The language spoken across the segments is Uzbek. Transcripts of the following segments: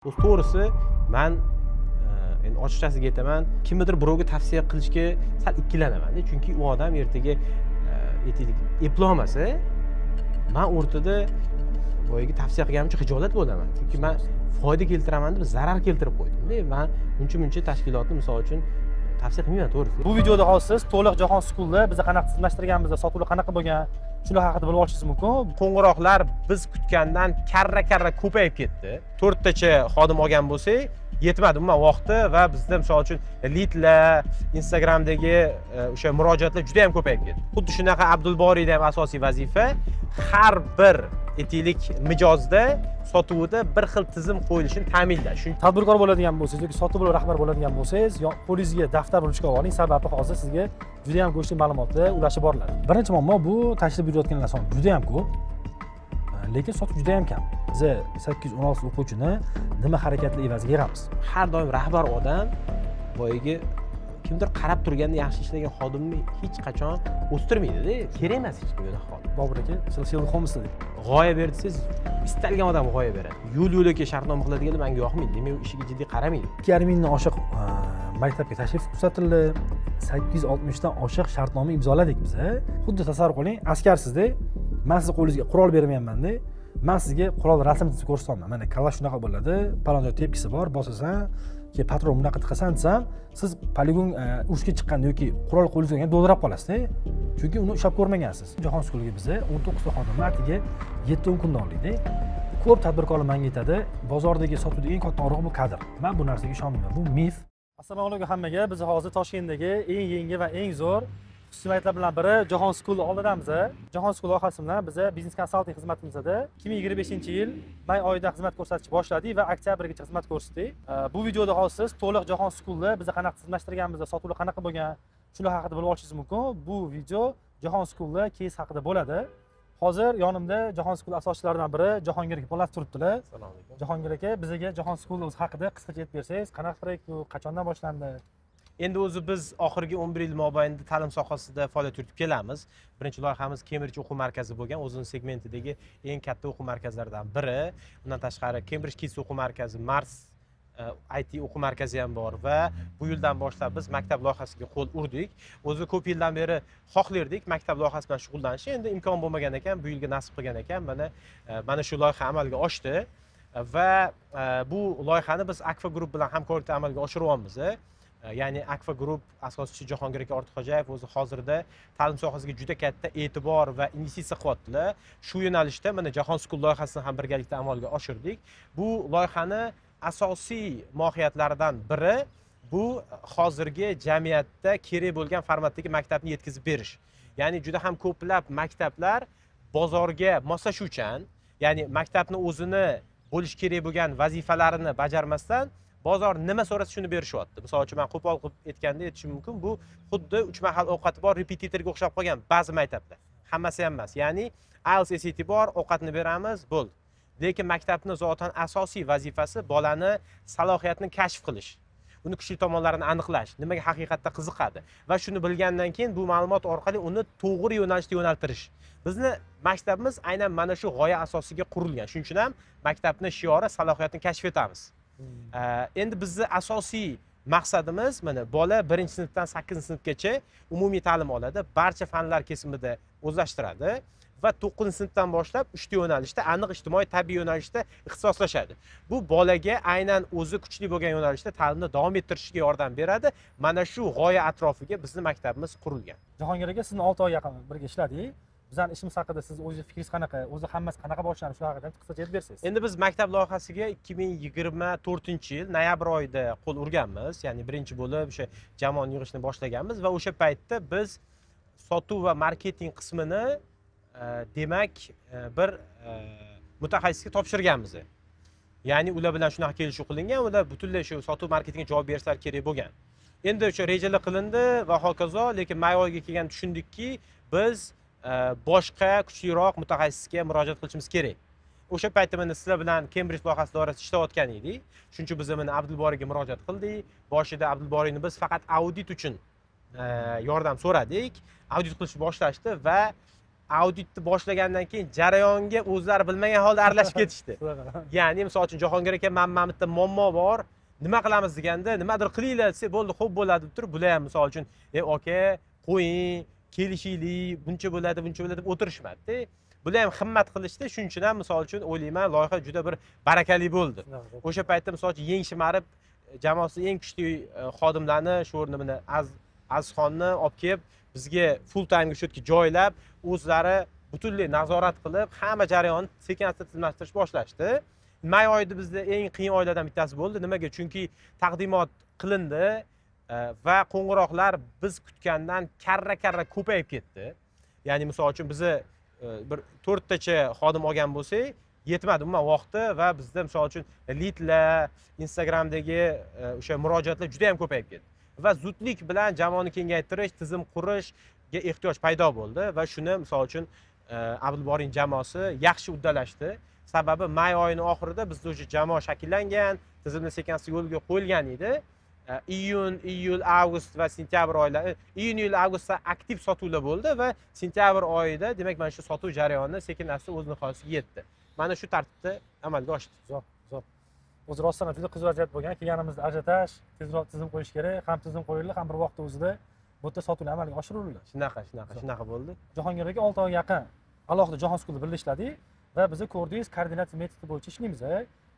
To'g'risi men endi ochiqchasiga aytaman, kimnidir birovga tavsiya qilishga sal ikkilanaman. Chunki u odam ertaga eplolmasa, men o'rtada boyaga tavsiya qilganim uchun xijolat bo'laman. Chunki men foyda keltiraman deb zarar keltirib qo'ydim. Men uncha tashkilotni misol uchun tavsiya qilmayman to'g'risi. Bu videoda hozir siz to'liq Jahon School'da biz qanaqa tizimlashtirganmiz, sotuvlar qanaqa bo'lgan, shular haqida bilib olishingiz mumkin. Qo'ng'iroqlar biz kutgandan karra ko'payib ketdi. 4 tacha xodim olgan bo'lsak, yetmadi umuman vaqti va bizda misol uchun leadlar, Instagramdagi o'sha murojaatlar juda ham ko'payib ketdi. Xuddi shunaqa Abdulboriyda ham asosiy vazifa har bir aytaylik mijozda sotuvida bir xil tizim qo'yilishini ta'minlash. Tadbirkor bo'ladigan bo'lsangiz yoki sotuv rahbar bo'ladigan bo'lsangiz, qo'lingizga daftar ruchka oling, sababi hozir sizga juda ham go'shtli ma'lumotlar ulashib boriladi. Birinchi muammo bu tashlab yurayotganlar soni juda ham ko'p. Lekin sotuv juda ham kam. Biz 816 o'quvchini nima harakatli evaziga beramiz? Har doim rahbar odam boyagi kimdir qarab turganda yaxshi ishlagan xodimni hech qachon o'stirmaydi-da. Kerak emas hech kimga xodim. Bobur aka, Sherlock Holmes dedik. G'oya ber desangiz, istalgan odam g'oya beradi. Yo'l-yo'lakka shartnoma qiladiganlar menga yoqmaydi. Demak, u ishiga jiddiy qaramaydi. 2,5 mingdan oshiq maktabga tashrif kuzatildi. 860 dan oshiq shartnoma imzoladik biz. Xuddi tasavvur qiling, askarsizda, men sizga qo'lingizga qurol bermayapman-da. Men sizga qurol rasmini ko'rsataman. Mana kalash shunaqa bo'ladi. Palon joy tepkisi bor, bosasan, keyin patron bunaqa tiqasan desam, siz poligon urushga chiqqanda yoki qurol qo'lingizga olganda do'ldirab qolasiz-da. Chunki uni ushlab ko'rmagansiz. Jahon School'ga biz 19 ta xodim martiga 7-10 kunda oldik-da. Ko'p tadbirkorlar menga aytadi, bozordagi sotuvda eng katta orig'i bu kadr. Men bu narsaga ishonmayman. Bu mif. Assalomu alaykum hammaga. Biz hozir Toshkentdagi eng yangi va eng zo'r xususiyatlar bilan biri Jahon School oldidamiz. Jahon School loyihasi bilan biz biznes konsalting xizmatimizda 2025-yil may oyida xizmat ko'rsatishni boshladik va oktyabrgacha xizmat ko'rsatdik. Bu videoda hozir siz to'liq Jahon School'da biz qanaqa tizimlashtirganmiz, sotuvlar qanaqa bo'lgan, shular haqida bilib olishingiz mumkin. Bu video Jahon School'da case haqida bo'ladi. Hozir yonimda Jahon School asoschilaridan biri Jahongir aka Po'latov turibdilar. Assalomu alaykum. Jahongir aka, bizga Jahon School o'zi haqida qisqacha aytib bersangiz, qanaqa proyekt bu, qachondan boshlandi? Endi o'zi biz oxirgi 11 yil mobaynida ta'lim sohasida faoliyat yuritib kelamiz. Birinchi loyihamiz Cambridge o'quv markazi bo'lgan, o'zining segmentidagi eng katta o'quv markazlaridan biri. Undan tashqari Cambridge Kids o'quv markazi, Mars IT o'quv markazi ham bor va bu yildan boshlab biz maktab loyihasiga qo'l urdik. O'zi ko'p yildan beri xohlardik maktab loyihasi bilan shug'ullanishni. Endi imkon bo'lmagan ekan, bu yilga nasib qilgan ekan. Mana shu loyiha amalga oshdi va bu loyihani biz Akfa Group bilan hamkorlikda amalga oshiryapmiz. Ya'ni Akfa Group asoschisi Jahongir aka Ortiqxo'jayev o'zi hozirda ta'lim sohasiga juda katta e'tibor va investitsiya qilyaptilar. Shu yo'nalishda mana Jahon School loyihasini ham birgalikda amalga oshirdik. Bu loyihani asosiy mohiyyatlaridan biri bu hozirgi jamiyatda kerak bo'lgan formatdagi maktabni yetkazib berish. Ya'ni juda ham ko'plab maktablar bozorga moslashuvchan, ya'ni maktabni o'zini bo'lish kerak bo'lgan vazifalarini bajarmasdan bozor nima so'rasa shuni berishyapti. Misol uchun men qo'pol qilib aytganda aytishim mumkin, bu xuddi 3 mahal ovqati bor repetitorga o'xshab qolgan ba'zi maktablar. Hammasi ham emas. Ya'ni IELTS SAT bor, ovqatni beramiz, bo'ldi. Lekin maktabning zotan asosiy vazifasi bolani salohiyatini kashf qilish. Uni kuchli tomonlarini aniqlash, nimaga haqiqatda qiziqadi va shuni bilgandan keyin bu ma'lumot orqali uni to'g'ri yo'nalishga yo'naltirish. Bizni maktabimiz aynan mana shu g'oya asosiga qurilgan. Shuning uchun ham maktabning shiori salohiyatni kashf etamiz. Endi bizning asosiy maqsadimiz mana bola 1-sinfdan 8-sinfgacha umumiy ta'lim oladi, barcha fanlar kesimida o'zlashtiradi va 9-sinfdan boshlab 3 ta yo'nalishda, aniq ijtimoiy tabiiy yo'nalishda ixtisoslashadi. Bu bolaga aynan o'zi kuchli bo'lgan yo'nalishda ta'limni davom ettirishiga yordam beradi. Mana shu g'oya atrofiga bizning maktabimiz qurilgan. Jahongir aka, sizni 6 oy yaqin birga ishladik. Bizning ishimiz haqida siz o'zingiz fikringiz qanaqa? O'zi hammasi qanaqa boshlandi? Shu haqida qisqacha aytib bersangiz. Endi biz maktab loyihasiga 2024-yil noyabr oyida qo'l urganmiz. Ya'ni birinchi bo'lib o'sha jamoani yig'ishni boshlaganmiz va o'sha paytda biz sotuv va marketing qismini demak bir mutaxassisga topshirganmiz. Ya'ni ular bilan shunaqa kelishuv qilingan, ular butunlay shu sotuv marketingga javob bersalar kerak bo'lgan. Endi o'sha rejalar qilindi va hokazo, lekin may oyiga kelgan tushundikki, biz boshqa kuchliroq mutaxassisga murojaat qilishimiz kerak. O'sha paytda mana sizlar bilan Cambridge loyihasi doirasida ishlayotgan edik. Shuning uchun biz mana Abdulboriyga murojaat qildik. Boshida Abdulboriyni biz faqat audit uchun yordam so'radik. Audit qilishni boshlashdi va auditni boshlagandan keyin jarayonga o'zlari bilmagan holda aralashib ketishdi. Ya'ni misol uchun Jahongir aka mana bitta muammo bor, nima qilamiz deganda, nimadir qilinglar desa, bo'ldi, xo'p bo'ladi deb turib, bular ham misol uchun, aka, qo'ying, kelishaylik, buncha bo'ladi deb o'tirishmadi-da. Bular ham himmat qilishdi, shuning uchun ham misol uchun o'ylayman, loyiha juda bir barakali bo'ldi. O'sha paytda misol uchun Yeng Shimarib jamoasi eng kuchli xodimlarni shu o'rnimni Azizxonni olib kelib, bizga full time shutka joylab, o'zlari butunlay nazorat qilib, hamma jarayonni sekin-asta tizimlashtirish boshlashdi. May oyida bizda eng qiyin oylardan bittasi bo'ldi. Nimaga? Chunki taqdimot qilindi va qo'ng'iroqlar biz kutgandan karra ko'payib ketdi. Ya'ni misol uchun bizni bir 4 tacha xodim olgan bo'lsak, yetmadi umuman vaqti va bizda misol uchun leadlar, Instagramdagi o'sha murojaatlar juda ham ko'payib ketdi. Va zudlik bilan jamoani kengaytirish, tizim qurishga ehtiyoj paydo bo'ldi va shuni misol uchun Abdulboriyning jamoasi yaxshi uddalashdi. Sababi may oyining oxirida bizda o'sha jamoa shakllangan, tizimni sekin-asta yo'lga qo'yilgan edi. Iyun, iyul, avgust va sentyabr oylari, iyun, iyul, avgustda aktiv sotuvlar bo'ldi va sentyabr oyida, demak, mana shu sotuv jarayoni sekin-asta o'z nihoyasiga yetdi. Mana shu tartibda amalga oshdi. Zo'r. O'zi rostdan juda qiziq vaziyat bo'lgan. Kelganimizda ajiotaj, tezroq tizim qo'yish kerak, ham tizim qo'yildi, ham bir vaqtda o'zida bu yerda sotuvlar amalga oshirildi. Shunaqa bo'ldi. Jahongir aka 6 oyga yaqin alohida Jahon School'da birga ishladik va biz ko'rdingiz, koordinatsiya metodi bo'yicha ishlaymiz.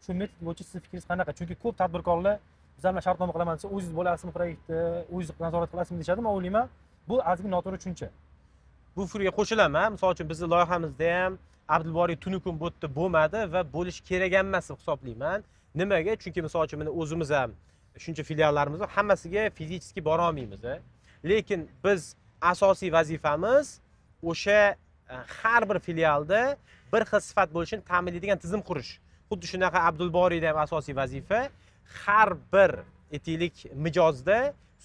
Shu metod bo'yicha sizning fikringiz qanaqa? Chunki ko'p tadbirkorlar biz bilan shartnoma qilaman desa, o'zingiz bo'lasizmi proyektni, o'zingiz nazorat qilasizmi deyishadi. Men o'ylayman, bu ozgina noto'g'ri tushuncha. Bu fikrga qo'shilaman. Misol uchun bizning loyihamizda ham Abdulboriy tunu kun bu yerda bo'lmadi va bo'lish kerak emas deb hisoblayman. Nimaga? Chunki misol uchun o'zimiz ham shuncha filiallarimiz bor, hammasiga fiziki bora olmaymiz. Lekin biz asosiy vazifamiz o'sha har bir filialda bir xil sifat bo'lishini ta'minlaydigan tizim qurish. Xuddi shunaqa Abdulboriyda ham asosiy vazifa har bir aytaylik mijozda,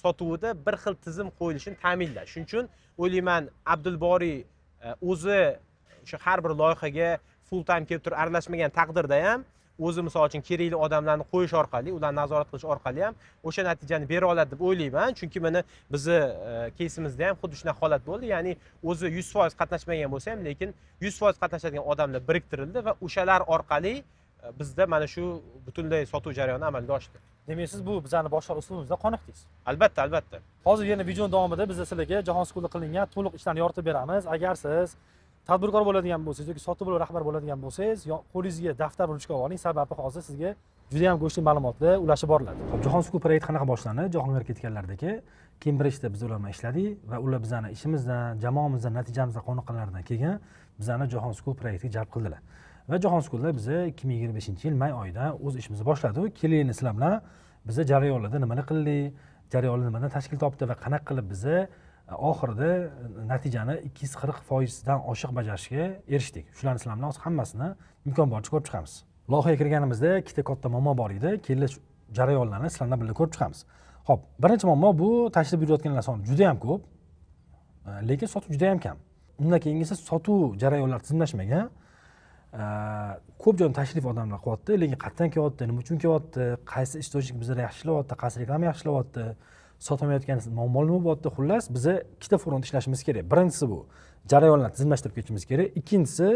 sotuvida bir xil tizim qo'yilishini ta'minlash. Shuning uchun o'ylayman, Abdulboriy o'zi o'sha har bir loyihaga full time kelib turib aralashmagan taqdirda ham o'zi misol uchun kerakli odamlarni qo'yish orqali, ularni nazorat qilish orqali ham o'sha natijani bera oladi deb o'ylayman. Chunki mana bizni кейsimizda ham xuddi shunaqa holat bo'ldi. Ya'ni o'zi 100% qatnashmagan bo'lsa ham, lekin 100% qatnashadigan odamlar biriktirildi va o'shalar orqali bizda mana shu butunlay sotuv jarayoni amalga oshdi. Demak, siz bu bizning boshqaruv usulumizdan qoniqdingiz. Albatta. Hozir yana video davomida biz sizlarga Jahon School'da qilingan to'liq ishlarni yoritib beramiz. Agar siz tadbirkor bo'ladigan bo'lsangiz yoki sotib bo'lib rahbar bo'ladigan bo'lsangiz, qo'lingizga daftar ruchka oling, sababi hozir sizga juda ham go'shtli ma'lumotlar ulashib boriladi. Xo'p, Jahon School proyekti qanaqa boshlandi? Jahongir ketganlardagi Cambridge'da biz ular bilan ishladik va ular bizning ishimizdan, jamoamizdan, natijamizdan qoniqqanlaridan keyin bizani Jahon School proyektiga jalb qildilar. Va Jahon School'da biz 2025-yil may oyida o'z ishimizni boshladik. Keling, sizlar bilan biz jarayonlarda nimalar qildik, jarayonlar nimadan tashkil topdi va qanaqa qilib biz oxirida natijani 240% dan oshiq bajarishga erishdik. Shularni sizlar bilan hammasini imkon boricha ko'rib chiqamiz. Loyihaga kirganimizda ikkita katta muammo bor edi. Keyin jarayonlarni sizlar bilan birga ko'rib chiqamiz. Xo'p, birinchi muammo bu tashlab yurayotganlar soni juda ham ko'p, lekin sotuv juda ham kam. Undan keyingisi sotuv jarayonlari tizimlashmagan. Ko'p joydan tashrif odamlar qilyapti, lekin qayerdan kelyapti, nima uchun kelyapti, qaysi istojnik bizlar yaxshi ishlayapti, qaysi reklama yaxshi ishlayapti, sotolmayotgan muammolar nima bo'lyapti. Xullas, biz ikkita frontda ishlashimiz kerak. Birinchisi bu jarayonlarni tizimlashtirib ketishimiz kerak. Ikkinchisi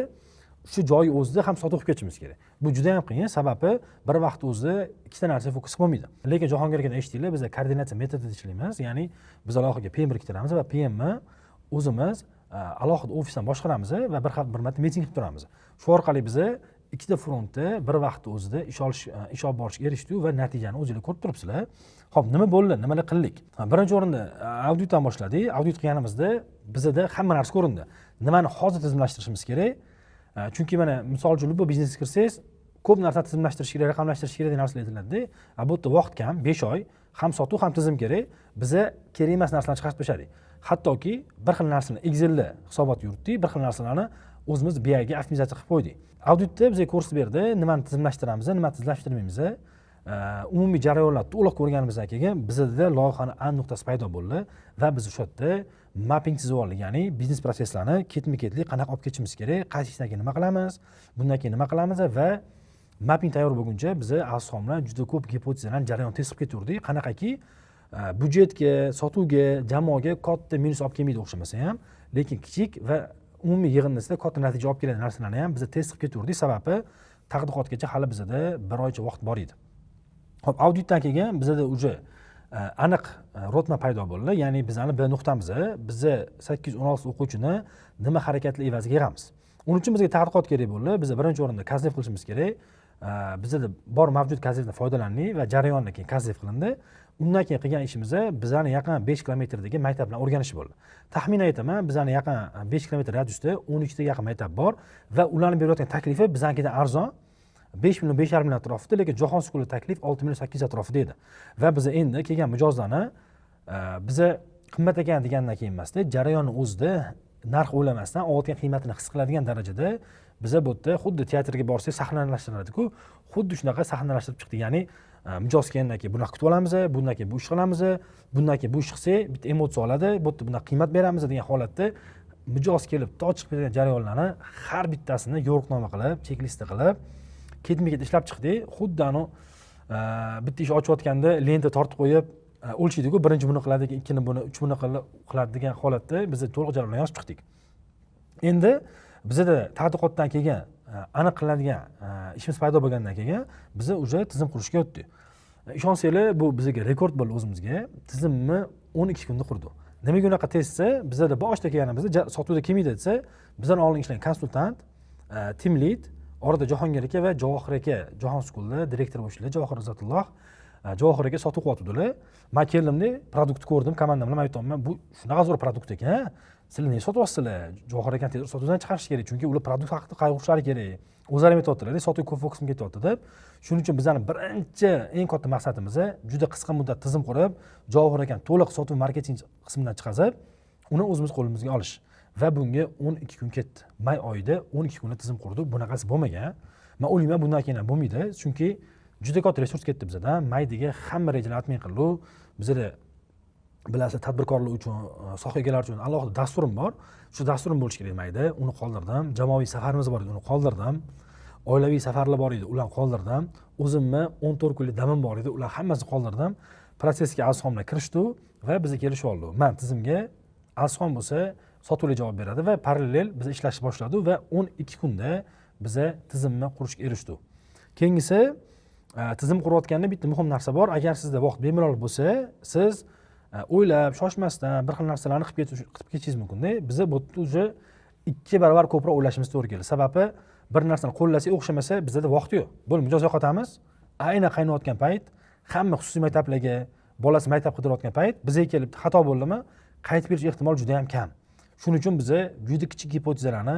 shu joy o'zida ham sotuv qilib ketishimiz kerak. Bu juda ham qiyin, sababi bir vaqt o'zida ikkita narsaga fokus qilmaydi. Lekin Jahongir akadan eshitdinglar, biz koordinatsiya metodida ishlaymiz. Ya'ni biz loyihaga PM biriktiramiz va PMni o'zimiz alohida ofisdan boshqaramiz va bir marta miting qilib turamiz. Shu orqali biz ikkita frontda bir vaqtda o'zida ish olib borishga erishdik va natijani o'zingizlar ko'rib turibsizlar. Xo'p, nima bo'ldi? Nimalar qildik? Birinchi o'rinda auditdan boshladik. Audit qilganimizda bizda hamma narsa ko'rindi. Nimani hozir tizimlashtirishimiz kerak? Chunki mana misol uchun bu biznesga kirsangiz, ko'p narsa tizimlashtirish kerak, raqamlashtirish kerak degan narsalar aytiladi. Bu yerda vaqt kam, 5 oy, ham sotuv, ham tizim kerak. Biza kerak emas narsalarni chiqarib tashladik. Hattoki bir xil narsani Excel'da hisobot yuritdik, bir xil narsalarni o'zimiz BI'ga optimizatsiya qilib qo'ydik. Auditda bizga ko'rsatib berdi, nimani tizimlashtiramiz, nimani tizimlashtirmaymiz. Umumiy jarayonlarni to'liq ko'rganimizdan keyin bizda loyihaning aniq nuqtasi paydo bo'ldi va biz o'sha yerda mapping chizib oldik. Ya'ni biznes proseslarni ketma-ketlik qanaqa olib ketishimiz kerak, qaysi ishdan keyin nima qilamiz, bundan keyin nima qilamiz va mapping tayyor bo'lguncha biz Azizxon bilan juda ko'p gipotezalarni jarayon test qilib ketaverdik. Qanaqaki budjetga, sotuvga, jamoaga katta minus olib kelmaydi o'xshamasa ham, lekin kichik va umumiy yig'indisida katta natija olib keladigan narsalarni ham biz test qilib ketaverdik. Sababi taqdidotgacha hali bizda bir oycha vaqt bor edi. Xo'p, auditdan keyin bizda уже aniq ro'tma paydo bo'ldi. Ya'ni bizning bir nuqtamiz, biz 816 o'quvchini nima harakatli evaziga yig'amiz. Uning uchun bizga tadqiqot kerak bo'ldi. Biz birinchi o'rinda kazlif qilishimiz kerak. Bizda bor mavjud kazlifdan foydalandik va jarayondan keyin kazlif qilindi. Undan keyin qilgan ishimiz bizning yaqin 5 kilometrdagi maktablarni o'rganish bo'ldi. Taxminan aytaman, bizning yaqin 5 kilometr radiusda 12 ta yaqin maktab bor va ularning berayotgan taklifi biznikidan arzon. 5 million 5,5 million atrofida, lekin Jahon skuli taklif 6 million 800 atrofida edi. Va biz endi kelgan mijozlarni biza qimmat ekan degandan keyin emasda, jarayonni o'zida narx o'ylamasdan olgan qiymatini his qiladigan darajada biza bu yerda xuddi teatrga borsak sahnalashtiriladi-ku, xuddi shunaqa sahnalashtirib chiqdik. Ya'ni mijoz kelgandan keyin bunaqa kutib olamiz, bundan keyin bu ish qilamiz, bundan keyin bu ish qilsak bitta emotsiya oladi, bu yerda bunaqa qiymat beramiz degan holatda mijoz kelib to chiqib ketgan jarayonlarni har bittasini yo'riqnoma qilib, chek-lista qilib ketma-ket ishlab chiqdik. Xuddi bitta ish ochayotganda lenta tortib qo'yib o'lchaydi-ku, birinchi buni qiladi, ikkini buni, uch buni qiladi degan holatda biz to'liq jarayonni yozib chiqdik. Endi bizda tadqiqotdan keyin aniq qilinadigan ishimiz paydo bo'lgandan keyin biz уже tizim qurishga o'tdik. Ishonsanglar, bu bizga rekord bo'ldi o'zimizga. Tizimni 12 kunda qurdik. Nimaga unaqa tezsa, bizda boshda kelganimizda sotuvda kelmaydi desa, bizdan oldin ishlagan konsultant, team lead, orada Jahongir aka va Javohir aka, Jahon skulda direktor bo'lishlar, Javohir Izzatulloh, Javohir aka sotuv qilyaptilar. Men keldimda produktni ko'rdim, komandam bilan aytdim, bu shunaqa zo'r produkt ekan. Sizlar nega sotyapsizlar? Javohir aka tez sotuvdan chiqarish kerak, chunki ular produkt haqida qayg'urishlari kerak. O'zlari aytayotdilar, sotuv ko'p fokusim ketyapti deb. Shuning uchun bizning birinchi eng katta maqsadimiz juda qisqa muddat tizim qurib, Javohir akani to'liq sotuv marketing qismidan chiqazib, uni o'zimiz qo'limizga olish. Va bunga 12 kun ketdi. May oyida 12 kunda tizim qurdik. Bunaqasi bo'lmagan. Men o'ylayman, bundan keyin ham bo'lmaydi, chunki juda katta resurs ketdi bizdan. Maydaga hamma rejalarni admin qildik. Bizda bilasiz, tadbirkorlar uchun, soha egalari uchun alohida dasturim bor. Shu dasturim bo'lishi kerak mayda. Uni qoldirdim. Jamoaviy safarimiz bor edi, uni qoldirdim. Oilaviy safarlar bor edi, ularni qoldirdim. O'zimni 14 kunlik damim bor edi, ular hammasini qoldirdim. Prosesga asomlar kirishdi va biz kelishib oldik. Men tizimga asom bo'lsa sotuvga javob beradi va parallel biz ishlashni boshladik va 12 kunda biz tizimni qurishga erishdik. Keyingisi tizim qurayotganda bitta muhim narsa bor. Agar sizda vaqt bemalol bo'lsa, siz o'ylab, shoshmasdan bir xil narsalarni qilib ketishingiz mumkin-da. Biz bu уже 2 barobar ko'proq o'ylashimiz to'g'ri keldi. Sababi bir narsani qo'llasak o'xshamasa, bizda vaqt yo'q. Bo'ldi, mijoz yo'qotamiz. Aynan qaynayotgan payt, hamma xususiy maktablarga bolasi maktab qidirayotgan payt bizga kelib xato bo'ldimi, qaytib berish ehtimoli juda ham kam. Shuning uchun biz juda kichik gipotezalarni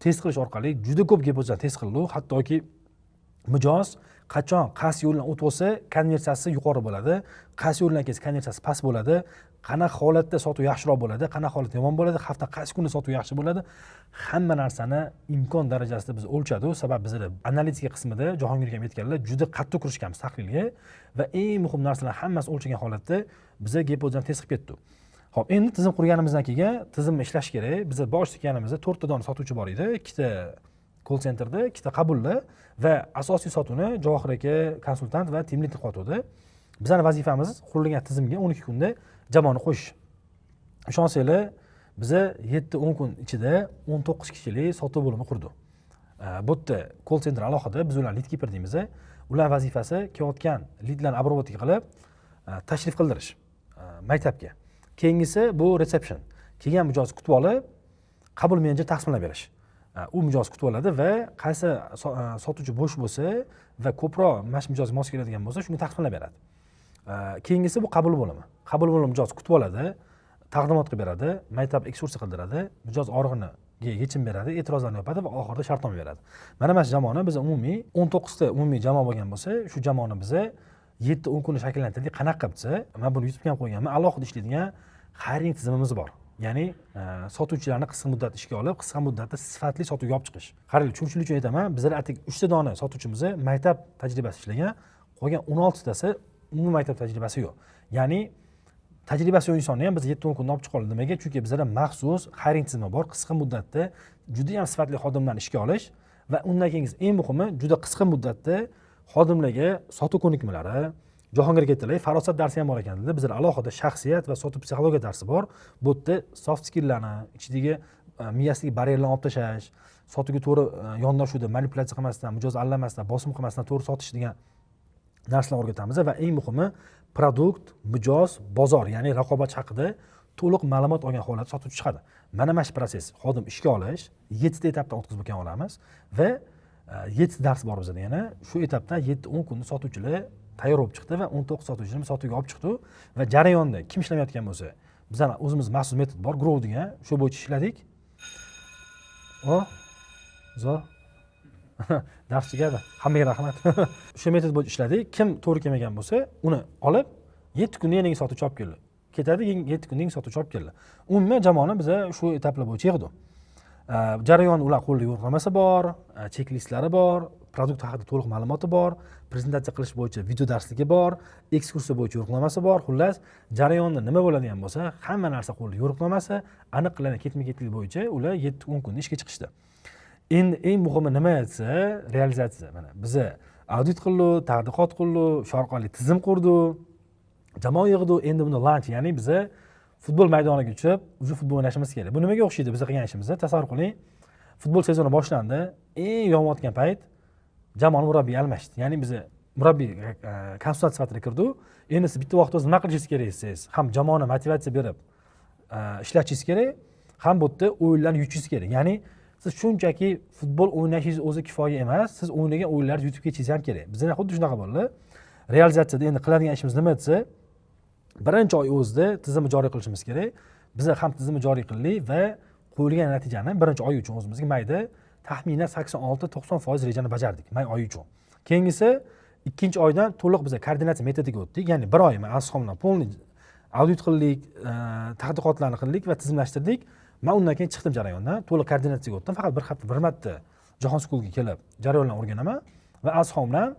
test qilish orqali juda ko'p gipotezalarni test qildik. Hattoki mijoz qachon qaysi yo'ldan o'tib olsa, konversiyasi yuqori bo'ladi, qaysi yo'ldan kelsa konversiyasi past bo'ladi, qanaqa holatda sotuv yaxshiroq bo'ladi, qanaqa holatda yomon bo'ladi, hafta qaysi kunda sotuv yaxshi bo'ladi, hamma narsani imkon darajasida biz o'lchadik. Sabab bizda analitika qismida Jahongir ham aytganlar, juda qattiq kurashganmiz tahlilga va eng muhim narsalar hammasi o'lchagan holatda biz gipotezani test qilib ketdik. Xo'p, endi tizim qurganimizdan keyin tizimni ishlash kerak. Biz boshida kelganimizda 4 ta dona sotuvchi bor edi, 2 ta call centerda, 2 ta qabulda va asosiy sotuvni Javohir aka konsultant va team lead qilyapti. Bizning vazifamiz qurilgan tizimga 12 kunda jamoani qo'yish. Ishonsanglar, biz 7-10 kun ichida 19 kishilik sotuv bo'limi qurdik. Bu yerda call center alohida, biz ularni lead keeper deymiz. Ular vazifasi kelayotgan leadlarni обработка qilib, tashrif qildirish maktabga. Keyingisi bu reception. Kelgan mijozni kutib olib, qabul menejer taqsimlab berish. U mijoz kutib oladi va qaysi sotuvchi bo'sh bo'lsa va ko'proq mash mijozga mos keladigan bo'lsa, shuni taqsimlab beradi. Keyingisi bu qabul bo'limi. Qabul bo'limi mijoz kutib oladi, taqdimot qilib beradi, maktab ekskursiya qildiradi, mijoz og'rig'ini yechim beradi, e'tirozlarni yopadi va oxirida shartnoma beradi. Mana shu jamoani biz umumiy 19 ta umumiy jamoa bo'lgan bo'lsa, shu jamoani biz 7-10 kunni shakllantirdik. Qanaqa qilsa, men buni yutib ham qo'yganman, alohida ishlaydigan hiring tizimimiz bor. Ya'ni sotuvchilarni qisqa muddat ishga olib, qisqa muddatda sifatli sotuvga olib chiqish. Qaranglar, tushunchlik uchun aytaman, bizlar atik 3 ta dona sotuvchimiz maktab tajribasi ishlagan, qolgan 16 tasi umumiy maktab tajribasi yo'q. Ya'ni tajribasi yo'q insonni ham biz 7-10 kunda olib chiqoldik. Nimaga? Chunki bizda maxsus hiring tizimi bor, qisqa muddatda juda ham sifatli xodimlarni ishga olish va undan keyin eng muhimi juda qisqa muddatda xodimlarga sotuv ko'nikmalari, Jahongir aytdilar, farosat darsi ham bor ekan dedi. Bizlar alohida shaxsiyat va sotuv psixologiya darsi bor. Bu yerda soft skilllarni, ichidagi miyasidagi baryerlarni olib tashlash, sotuvga to'g'ri yondashuvda manipulyatsiya qilmasdan, mijoz aldamasdan, bosim qilmasdan to'g'ri sotish degan narsalarni o'rgatamiz va eng muhimi produkt, mijoz, bozor, ya'ni raqobat haqida to'liq ma'lumot olgan holatda sotuvchi chiqadi. Mana shu prosess, xodim ishga olish 7 ta etapdan o'tkazib o'tgan olamiz va 7 dars bor bizda yana. Shu etapda 7-10 kunda sotuvchilar tayyor bo'lib chiqdi va 19 sotuvchini sotuvga olib chiqdi va jarayonda kim ishlamayotgan bo'lsa, bizning o'zimiz maxsus metod bor, grow degan, shu bo'yicha ishladik. Zo'r. Dars tugadi. Hammaga rahmat. Shu metod bo'yicha ishladik. Kim to'g'ri kelmagan bo'lsa, uni olib 7 kunda yangi sotuvchi olib keldi. Ketadi, 7 kunda yangi sotuvchi olib keldi. Umuman jamoani biz shu etaplar bo'yicha yig'di. Jarayon ular qo'lida yo'riqnomasi bor, cheklistlari bor, produkt haqida to'liq ma'lumoti bor, prezentatsiya qilish bo'yicha video darsligi bor, ekskursiya bo'yicha yo'riqnomasi bor. Xullas, jarayonda nima bo'ladigan bo'lsa, hamma narsa qo'lida yo'riqnomasi, aniq qilingan ketma-ketlik bo'yicha ular 7-10 kunda ishga chiqishdi. Endi eng muhimi nima desa, realizatsiya. Mana biz audit qildik, tadqiqot qildik, shu orqali tizim qurdik, jamoa yig'dik. Endi buni launch, ya'ni biz futbol maydoniga tushib, o'zi futbol o'ynashimiz kerak. Bu nimaga o'xshaydi biz qilgan ishimizda? Tasavvur qiling. Futbol sezoni boshlandi. Eng yonayotgan payt jamoani murabbiy almashdi. Ya'ni biz murabbiy konsultant sifatida kirdik. Endi siz bitta vaqtda nima qilishingiz kerak siz? Ham jamoani motivatsiya berib ishlashingiz kerak, ham bu yerda o'yinlarni yutishingiz kerak. Ya'ni siz shunchaki futbol o'ynashingiz o'zi kifoya emas, siz o'ynagan o'yinlarni yutib ketishingiz ham kerak. Bizda xuddi shunaqa bo'ldi. Realizatsiyada endi qiladigan ishimiz nima desa, birinchi oy o'zida tizimni joriy qilishimiz kerak. Biz ham tizimni joriy qildik va qo'yilgan natijani birinchi oy uchun o'zimizga mayda taxminan 86-90% rejani bajardik may oyi uchun. Keyingisi ikkinchi oydan to'liq biz koordinatsiya metodiga o'tdik. Ya'ni bir oy men asxomdan polni audit qildik, tadqiqotlarni qildik va tizimlashtirdik. Men undan keyin chiqdim jarayondan, to'liq koordinatsiyaga o'tdim. Faqat bir hafta bir marta Jahon Schoolga kelib jarayonlarni o'rganaman va asxomdan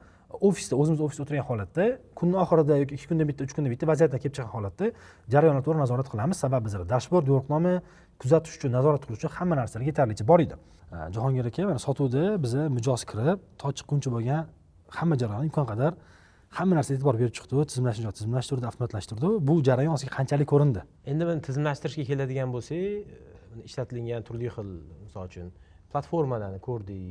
ofisda o'zimiz ofisda o'tirgan holatda kunning oxirida yoki 2 kunda bitta, 3 kunda bitta vaziyatdan kelib chiqqan holatda jarayonlarni to'g'ri nazorat qilamiz. Sababi bizda dashbord, yo'riqnoma, kuzatish uchun, nazorat qilish uchun hamma narsalar yetarlicha bor edi. Jahongir aka, mana sotuvda biz mijoz kirib, to chiqquncha bo'lgan hamma jarayonni imkon qadar hamma narsaga e'tibor berib chiqdi, tizimlashtirdi, avtomatlashtirdi. Bu jarayon sizga qanchalik ko'rindi? Endi men tizimlashtirishga keladigan bo'lsak, ishlatilgan turli xil, misol uchun platformalarni ko'rdik,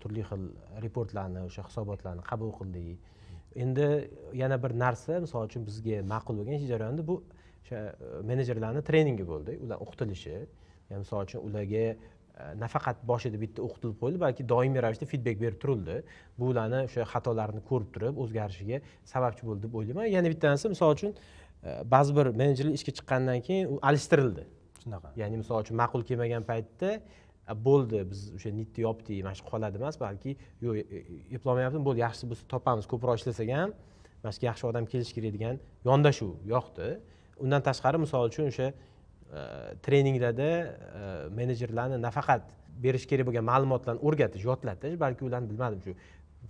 turli xil reportlarni, o'sha hisobotlarni qabul qildik. Endi yana bir narsa, misol uchun bizga ma'qul bo'lgan ish jarayonida bu o'sha menejerlarning treningi bo'ldi, ular o'qitilishi. Ya'ni misol uchun ularga nafaqat boshida bitta o'qitilib qo'yildi, balki doimiy ravishda feedback berib turildi. Bu ularni o'sha xatolarni ko'rib turib, o'zgarishiga sababchi bo'ldi deb o'ylayman. Yana bitta narsa, misol uchun ba'zi bir menejerlar ishga chiqqandan keyin u alishtirildi. Shunaqa. Ya'ni misol uchun ma'qul kelmagan paytda bo'ldi, biz o'sha nitni yopdik, mana shu qoladi emas, balki yo'q, eplolmayapmiz, bo'ldi, yaxshisi bo'lsa topamiz, ko'proq ishlasak ham mana shu yaxshi odam kelish kerak degan yondashuv yo'qdi. Undan tashqari misol uchun o'sha treninglarda menejerlarni nafaqat berish kerak bo'lgan ma'lumotlarni o'rgatish, yodlatish, balki ularni bilmadim shu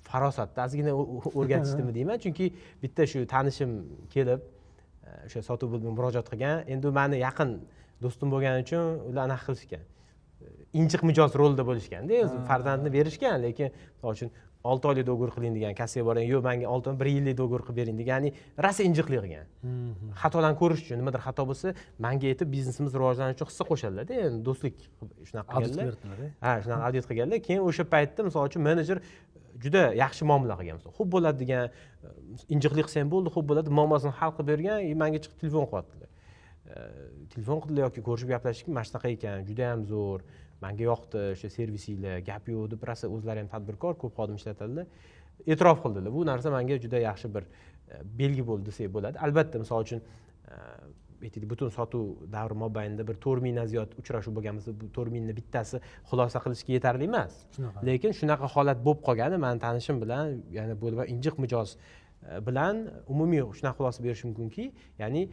farosatda ozgina o'rgatishdimi deyman, chunki bitta shu tanishim kelib o'sha sotuv bo'limiga murojaat qilgan. Endi u meni yaqin do'stim bo'lgani uchun ular anaqa qilishgan. Injiq mijoz rolda bo'lishganda, farzandni berishgan, lekin misol uchun 6 oylik do'gur qiling degan, kassiga boring, yo'q, menga 6 oy 1 yillik do'gur qilib bering degan, ya'ni rosa injiqlik qilgan. Xatolarni ko'rish uchun, nimadir xato bo'lsa, menga aytib biznesimiz rivojlanishi uchun hissa qo'shadilar-da, endi do'stlik shunaqa qilganlar. Ha, shunaqa audit qilganlar. Keyin o'sha paytda misol uchun menejer juda yaxshi muomala qilgan. Xo'p bo'ladi degan, injiqlik qilsang bo'ldi, xo'p bo'ladi, muammosini hal qilib bergan, menga chiqib telefon qilyaptilar. Telefon qildilar yoki ko'rishib gaplashdik, mana shunaqa ekan, juda ham zo'r. Menga yoqdi o'sha servisinglar, gap yo'q deb, rosa o'zlari ham tadbirkor, ko'p xodim ishlatadilar. E'tirof qildilar. Bu narsa menga juda yaxshi bir belgi bo'ldi desak bo'ladi. Albatta, misol uchun aytaylik, butun sotuv davri mobaynida bir 4000 dan ziyod uchrashuv bo'lgan bo'lsa, bu 4000 ni bittasi xulosa qilishga yetarli emas. Lekin shunaqa holat bo'lib qolgani, men tanishim bilan, ya'ni bu injiq mijoz bilan umumiy shunaqa xulosa berish mumkinki, ya'ni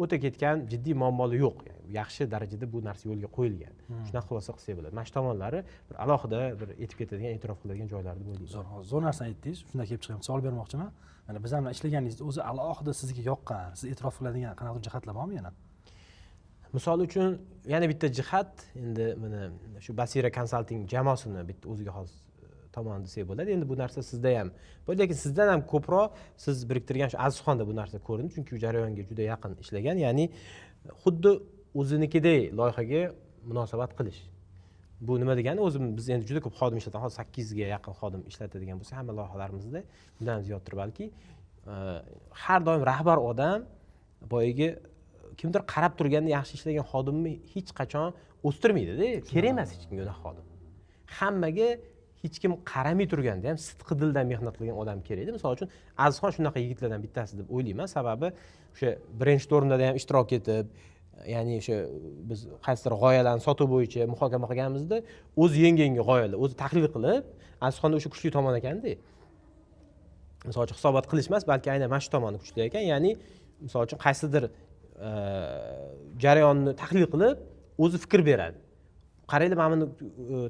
o'ta ketgan jiddiy muammolar yo'q. Yaxshi darajada bu narsa yo'lga qo'yilgan. Shunaqa xulosa qilsak bo'ladi. Mana shu tomonlari bir alohida bir etib ketadigan, e'tirof qiladigan joylari deb o'ylayman. Zo'r narsani aytdingiz. Shundan kelib chiqib savol bermoqchiman. Mana biz ham ishlaganingiz o'zi alohida sizga yoqqan, siz e'tirof qiladigan qanaqadir jihatlar bormi yana? Misol uchun yana bitta jihat, endi mana shu Basira Consulting jamoasini bitta o'ziga xos tomon desak bo'ladi. Endi bu narsa sizda ham bor, lekin sizdan ham ko'proq siz biriktirgan shu Azizxonda bu narsa ko'rindi, chunki u jarayonga juda yaqin ishlagan. Ya'ni xuddi o'zinikidek loyihaga munosabat qilish. Bu nima degani, o'zim biz endi juda ko'p xodim ishlatamiz, hozir 8 ga yaqin xodim ishlatadigan bo'lsa, hamma loyihalarimizda bundan ziyoddir balki. Har doim rahbar odam boyagi kimdir qarab turganda yaxshi ishlagan xodimni hech qachon o'stirmaydi-da. Kerak emas hech kimga unaqa xodim. Hammaga hech kim qaramay turganda ham sidqi dildan mehnat qilgan odam kerak-da. Misol uchun Azizxon shunaqa yigitlardan bittasi deb o'ylayman. Sababi o'sha birinchi turnda ham ishtirok etib, ya'ni o'sha biz qaysidir g'oyalarni sotuv bo'yicha muhokama qilganimizda o'zi yangi g'oyalar, o'zi tahlil qilib, Azizxonda o'sha kuchli tomon ekanda. Misol uchun hisobot qilish emas, balki aynan mana shu tomoni kuchli ekan. Ya'ni misol uchun qaysidir jarayonni tahlil qilib, o'zi fikr beradi. Qaraylar, mana buni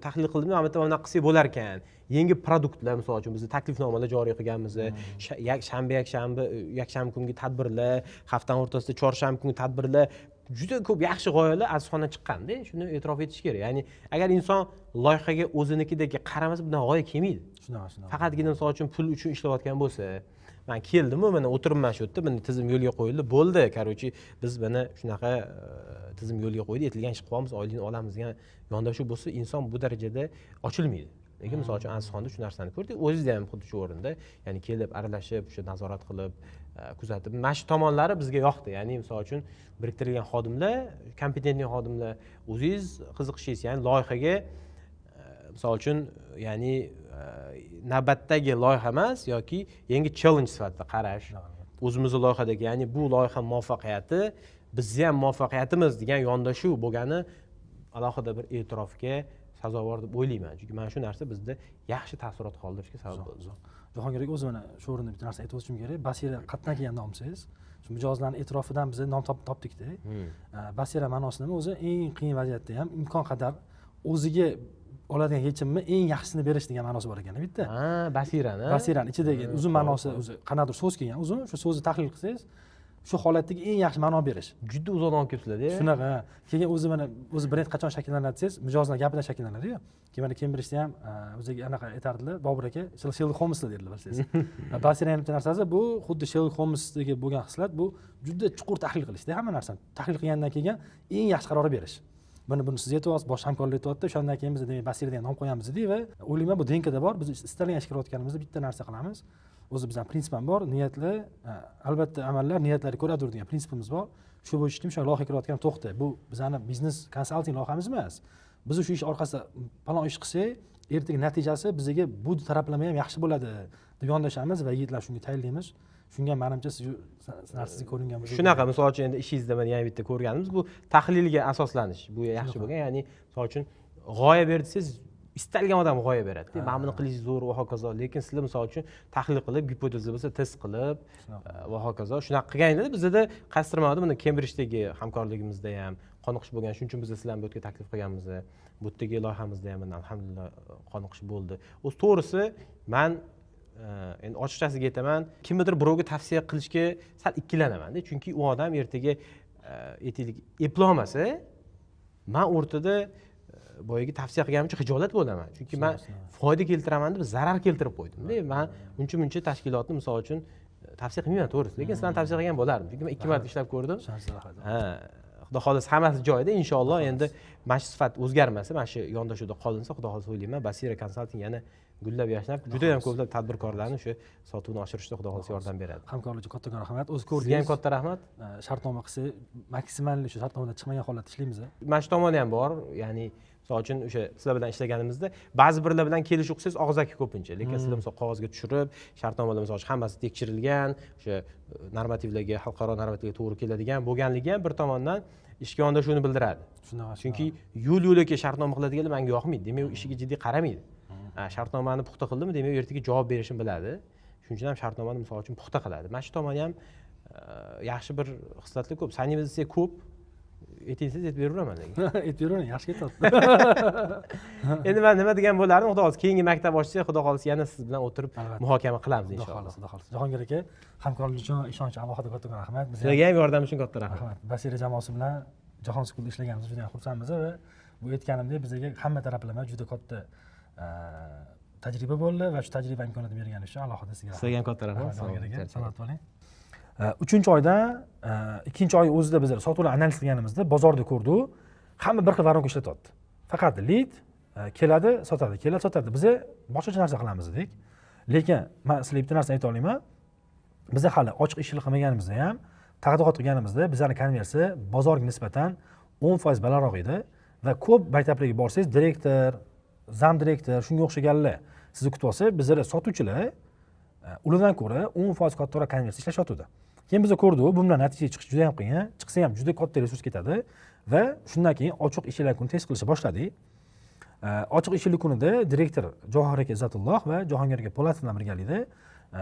tahlil qildim, mana bu bunaqa qilsak bo'lar ekan. Yangi produktlar, misol uchun biz taklifnomalar joriy qilganmiz. Yakshanba kungi tadbirlar, haftaning o'rtasida chorshanba kungi tadbirlar, juda ko'p yaxshi g'oyalar Azizxondan chiqqanda, shuni e'tirof etish kerak. Ya'ni agar inson loyihaga o'zinikidek qaramasa, bundan g'oya kelmaydi. Shunaqa. Faqatgina misol uchun pul uchun ishlayotgan bo'lsa, men keldim-ku, mana o'tiribman shu yerda, buni tizim yo'lga qo'yildi, bo'ldi. Короче, biz mana shunaqa tizim yo'lga qo'ydik, aytilgan ish qilamiz, oylikni olamiz degan yondashuv bo'lsa, inson bu darajada ochilmaydi. Lekin misol uchun Azizxonda shu narsani ko'rdik, o'zingizda ham xuddi shu o'rinda, ya'ni kelib, aralashib, o'sha nazorat qilib, kuzatib, mana shu tomonlari bizga yoqdi. Ya'ni misol uchun biriktirilgan xodimlar, kompetentli xodimlar, o'zingiz qiziqishingiz, ya'ni loyihaga misol uchun, ya'ni navbatdagi loyiha emas yoki yangi challenge sifatida qarash. O'zimizning loyihadagi, ya'ni bu loyiha muvaffaqiyati bizni ham muvaffaqiyatimiz degan yondashuv bo'lgani alohida bir e'tirofga sazovor deb o'ylayman. Chunki mana shu narsa bizda yaxshi taassurot qoldirishga sabab bo'ldi. Jahongir aka, o'zi mana shu o'rinda bitta narsa aytib o'tishim kerak. Basira qatdan kelgan nomsiz. Shu mijozlarning e'tirofidan biz nom topdik-da. Basira ma'nosi nima? O'zi eng qiyin vaziyatda ham imkon qadar o'ziga oladigan yechimni eng yaxshisini berish degan ma'nosi bor ekan bitta. Basirani. Basirani ichidagi uzun ma'nosi o'zi qanaqadir so'z kelgan. Uzun shu so'zni tahlil qilsangiz, shu holatdagi eng yaxshi ma'no berish. Juda uzoq olib kelibsizlar-da. Shunaqa. Keyin o'zi mana o'zi brend qachon shakllanadi desangiz, mijozlar gapidan shakllanadi-ku. Keyin mana Cambridge'da ham o'ziga anaqa aytardilar, Bobur aka, Sherlock Holmeslar derdilar bilsangiz. Basiraning bitta narsasi bu xuddi Sherlock Holmesdagi bo'lgan xislat, bu juda chuqur tahlil qilishda hamma narsani. Tahlil qilgandan keyin eng yaxshi qaror berish. Buni siz aytyapsiz, boshqa hamkorlar aytyapti, o'shandan keyin biz demak Basira degan nom qo'yamiz dedik va o'ylayman bu DNKda bor. Biz istalgan ish qilayotganimizda bitta narsa qilamiz. O'zi bizning prinsip ham bor, niyatlar, albatta amallar niyatlarga ko'radir degan prinsipimiz bor. Shu bo'yicha ishlaymiz, o'sha loyiha qilayotgan to'xta. Bu bizning biznes konsalting loyihamiz emas. Biz shu ish orqasida falon ish qilsak, ertaga natijasi bizga bu taraflama ham yaxshi bo'ladi deb yondashamiz va yigitlar shunga tayyorlaymiz. Shunga menimcha siz narsasiz ko'ringan bo'lsa. Shunaqa, misol uchun endi ishingizda mana yana bitta ko'rganimiz bu tahlilga asoslanish. Bu yaxshi bo'lgan, ya'ni misol uchun g'oya bersangiz, istalgan odam g'oya beradi. Mana buni qilish zo'r va hokazo. Lekin sizlar misol uchun tahlil qilib, gipoteza bo'lsa test qilib va hokazo shunaqa qilganingizda bizda qaysidirmada buni Cambridge'dagi hamkorligimizda ham qoniqish bo'lgan. Shuning uchun biz sizlarni bu yerga taklif qilganmiz. Bu yerdagi loyihamizda ham alhamdulillah qoniqish bo'ldi. O'z to'g'risi men endi ochiqchasiga aytaman, kimnidir birovga tavsiya qilishga sal ikkilanaman-da, chunki u odam ertaga aytaylik eplolmasa, men o'rtada boyagi tavsiya qilganim uchun xijolat bo'laman. Chunki men foyda keltiraman deb zarar keltirib qo'ydim-da. Men uncha tashkilotni misol uchun tavsiya qilmayman to'g'risi, lekin sizlarni tavsiya qilgan bo'lardim. Chunki men 2 marta ishlab ko'rdim. Xudo xohlasa hammasi joyida, inshaalloh. Endi mana shu sifat o'zgarmasa, mana shu yondashuvda qolinsa, xudo xohlasa o'ylayman, Basira konsalting yana gullab yashnab, juda ham ko'plab tadbirkorlarni shu sotuvni oshirishda xudo xohlasa yordam beradi. Hamkorlik uchun kattakon rahmat. O'z ko'rdingiz. Sizga ham katta rahmat. Shartnoma qilsa, maksimal shu shartnomadan chiqmagan holatda ishlaymiz. Mana shu tomoni ham bor. Ya'ni misol uchun o'sha sizlar bilan ishlaganimizda ba'zi birlar bilan kelishuv qilsangiz og'zaki ko'pincha, lekin sizlar misol qog'ozga tushirib, shartnomada misol uchun hammasi tekshirilgan, o'sha normativlarga, xalqaro normativlarga to'g'ri keladigan bo'lganligi ham bir tomondan ishga yondashuvni bildiradi. Chunki yo'l-yo'lakay shartnoma qiladiganlar menga yoqmaydi. Demak, u ishiga jiddiy qaramaydi. Shartnomani puxta qildimi, demak, ertaga javob berishini biladi. Shuning uchun ham shartnomani misol uchun puxta qiladi. Mana shu tomoni ham yaxshi bir xislatlar ko'p. Sanimiz esa ko'p. Aytingsiz, aytib beraveraman lekin. Aytib beravering, yaxshi ketyapti. Endi men nima degan bo'lardim, xudo xohlasa keyingi maktab ochsa, xudo xohlasa yana siz bilan o'tirib muhokama qilamiz inshaalloh. Xudo xohlasa. Jahongir aka, hamkorlik uchun, ishonch uchun alohida kattakon rahmat. Sizlarga ham yordam uchun katta rahmat. Basira jamoasi bilan Jahon School'da ishlaganimiz juda ham xursandmiz va bu aytganimdek bizga hamma taraflama juda katta tajriba bo'ldi va shu tajriba imkoniyatini bergani uchun alohida sizga ham katta rahmat. Salomat bo'ling. 3-oyda 2-oy o'zida biz sotuvlar analiz qilganimizda bozorda ko'rdik. hamma bir xil varonka ishlatyapti. Faqat lead keladi, sotadi, keladi, sotadi. Biz boshqacha narsa qilamiz dedik. Lekin men sizlarga bitta narsa ayta olaman. Biz hali ochiq ishchilik qilmaganimizda ham, taqdidot qilganimizda bizlarning konversiya bozorga nisbatan 10% balandroq edi va ko'p maktablarga borsangiz, direktor, zam direktor, shunga o'xshaganlar sizni kutib olsa, bizlar sotuvchilar ulardan ko'ra 10% kattaroq konversiya ishlashyapti. Keyin biz ko'rdik, bu bilan natija chiqish juda ham qiyin, chiqsa ham juda katta resurs ketadi va shundan keyin ochiq ishchilar kuni test qilishni boshladik. Ochiq ishchilik kunida direktor Javohir aka Izzatulloh va Jahongir aka Po'latov bilan birgalikda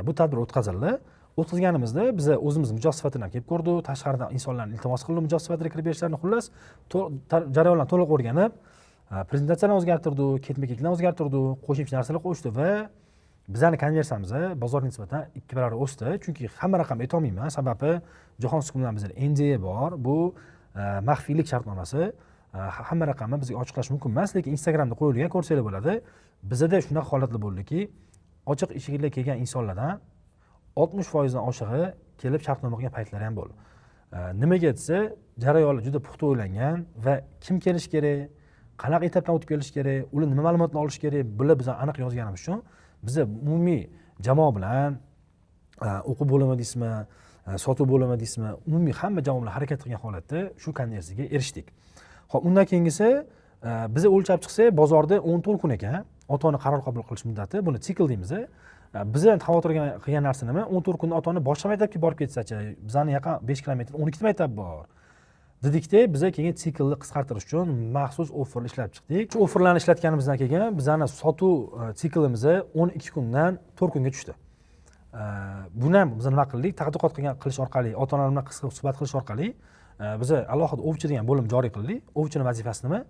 bu tadbir o'tkazildi. O'tkazganimizda biz o'zimiz mijoz sifatida kelib ko'rdik, tashqaridan insonlarni iltimos qildik mijoz sifatida kirib berishlarini, xullas jarayonlarni to'liq o'rganib, prezentatsiyani o'zgartirdik, ketma-ketlikni o'zgartirdik, qo'shimcha narsalar qo'shdi va bizning konversiyamiz bozorga nisbatan 2 barobar o'sdi. Chunki hamma raqam ayta olmayman, sababi Jahon Sukun bilan bizda NDA bor, bu maxfiylik shartnomasi. Hamma raqamni bizga ochiqlash mumkin emas, lekin Instagramda qo'yilgan, ko'rsanglar bo'ladi. Bizda shunaqa holatlar bo'ldiki, ochiq eshiklarga kelgan insonlardan 60% dan oshig'i kelib shartnoma qilgan paytlari ham bo'ldi. Nimaga desa, jarayonlar juda puxta o'ylangan va kim kelish kerak, qanaqa etapdan o'tib kelish kerak, ular nima ma'lumotni olish kerak, bular bizga aniq yozganimiz uchun biz umumiy jamoa bilan o'quv bo'limi deysizmi, sotuv bo'limi deysizmi, umumiy hamma jamoa bilan harakat qilgan holatda shu konversiyaga erishdik. Xo'p, undan keyingisi biz o'lchab chiqsak, bozorda 14 kun ekan, ota-ona qaror qabul qilish muddati, buni sikl deymiz. Biz ham xavotir qilgan narsa nima? 14 kunda ota-ona boshqa maktabga borib ketsa-chi, bizning yaqin 5 kilometr 12 maktab bor. Dedikda, biz keyin siklni qisqartirish uchun maxsus offer ishlab chiqdik. Shu offerlarni ishlatganimizdan keyin bizning sotuv siklimiz 12 kundan 4 kunga tushdi. Buni ham biz nima qildik? Tadqiqot qilish orqali, ota-onalar bilan qisqa suhbat qilish orqali biz alohida ovchi degan bo'lim joriy qildik. Ovchining vazifasi nima?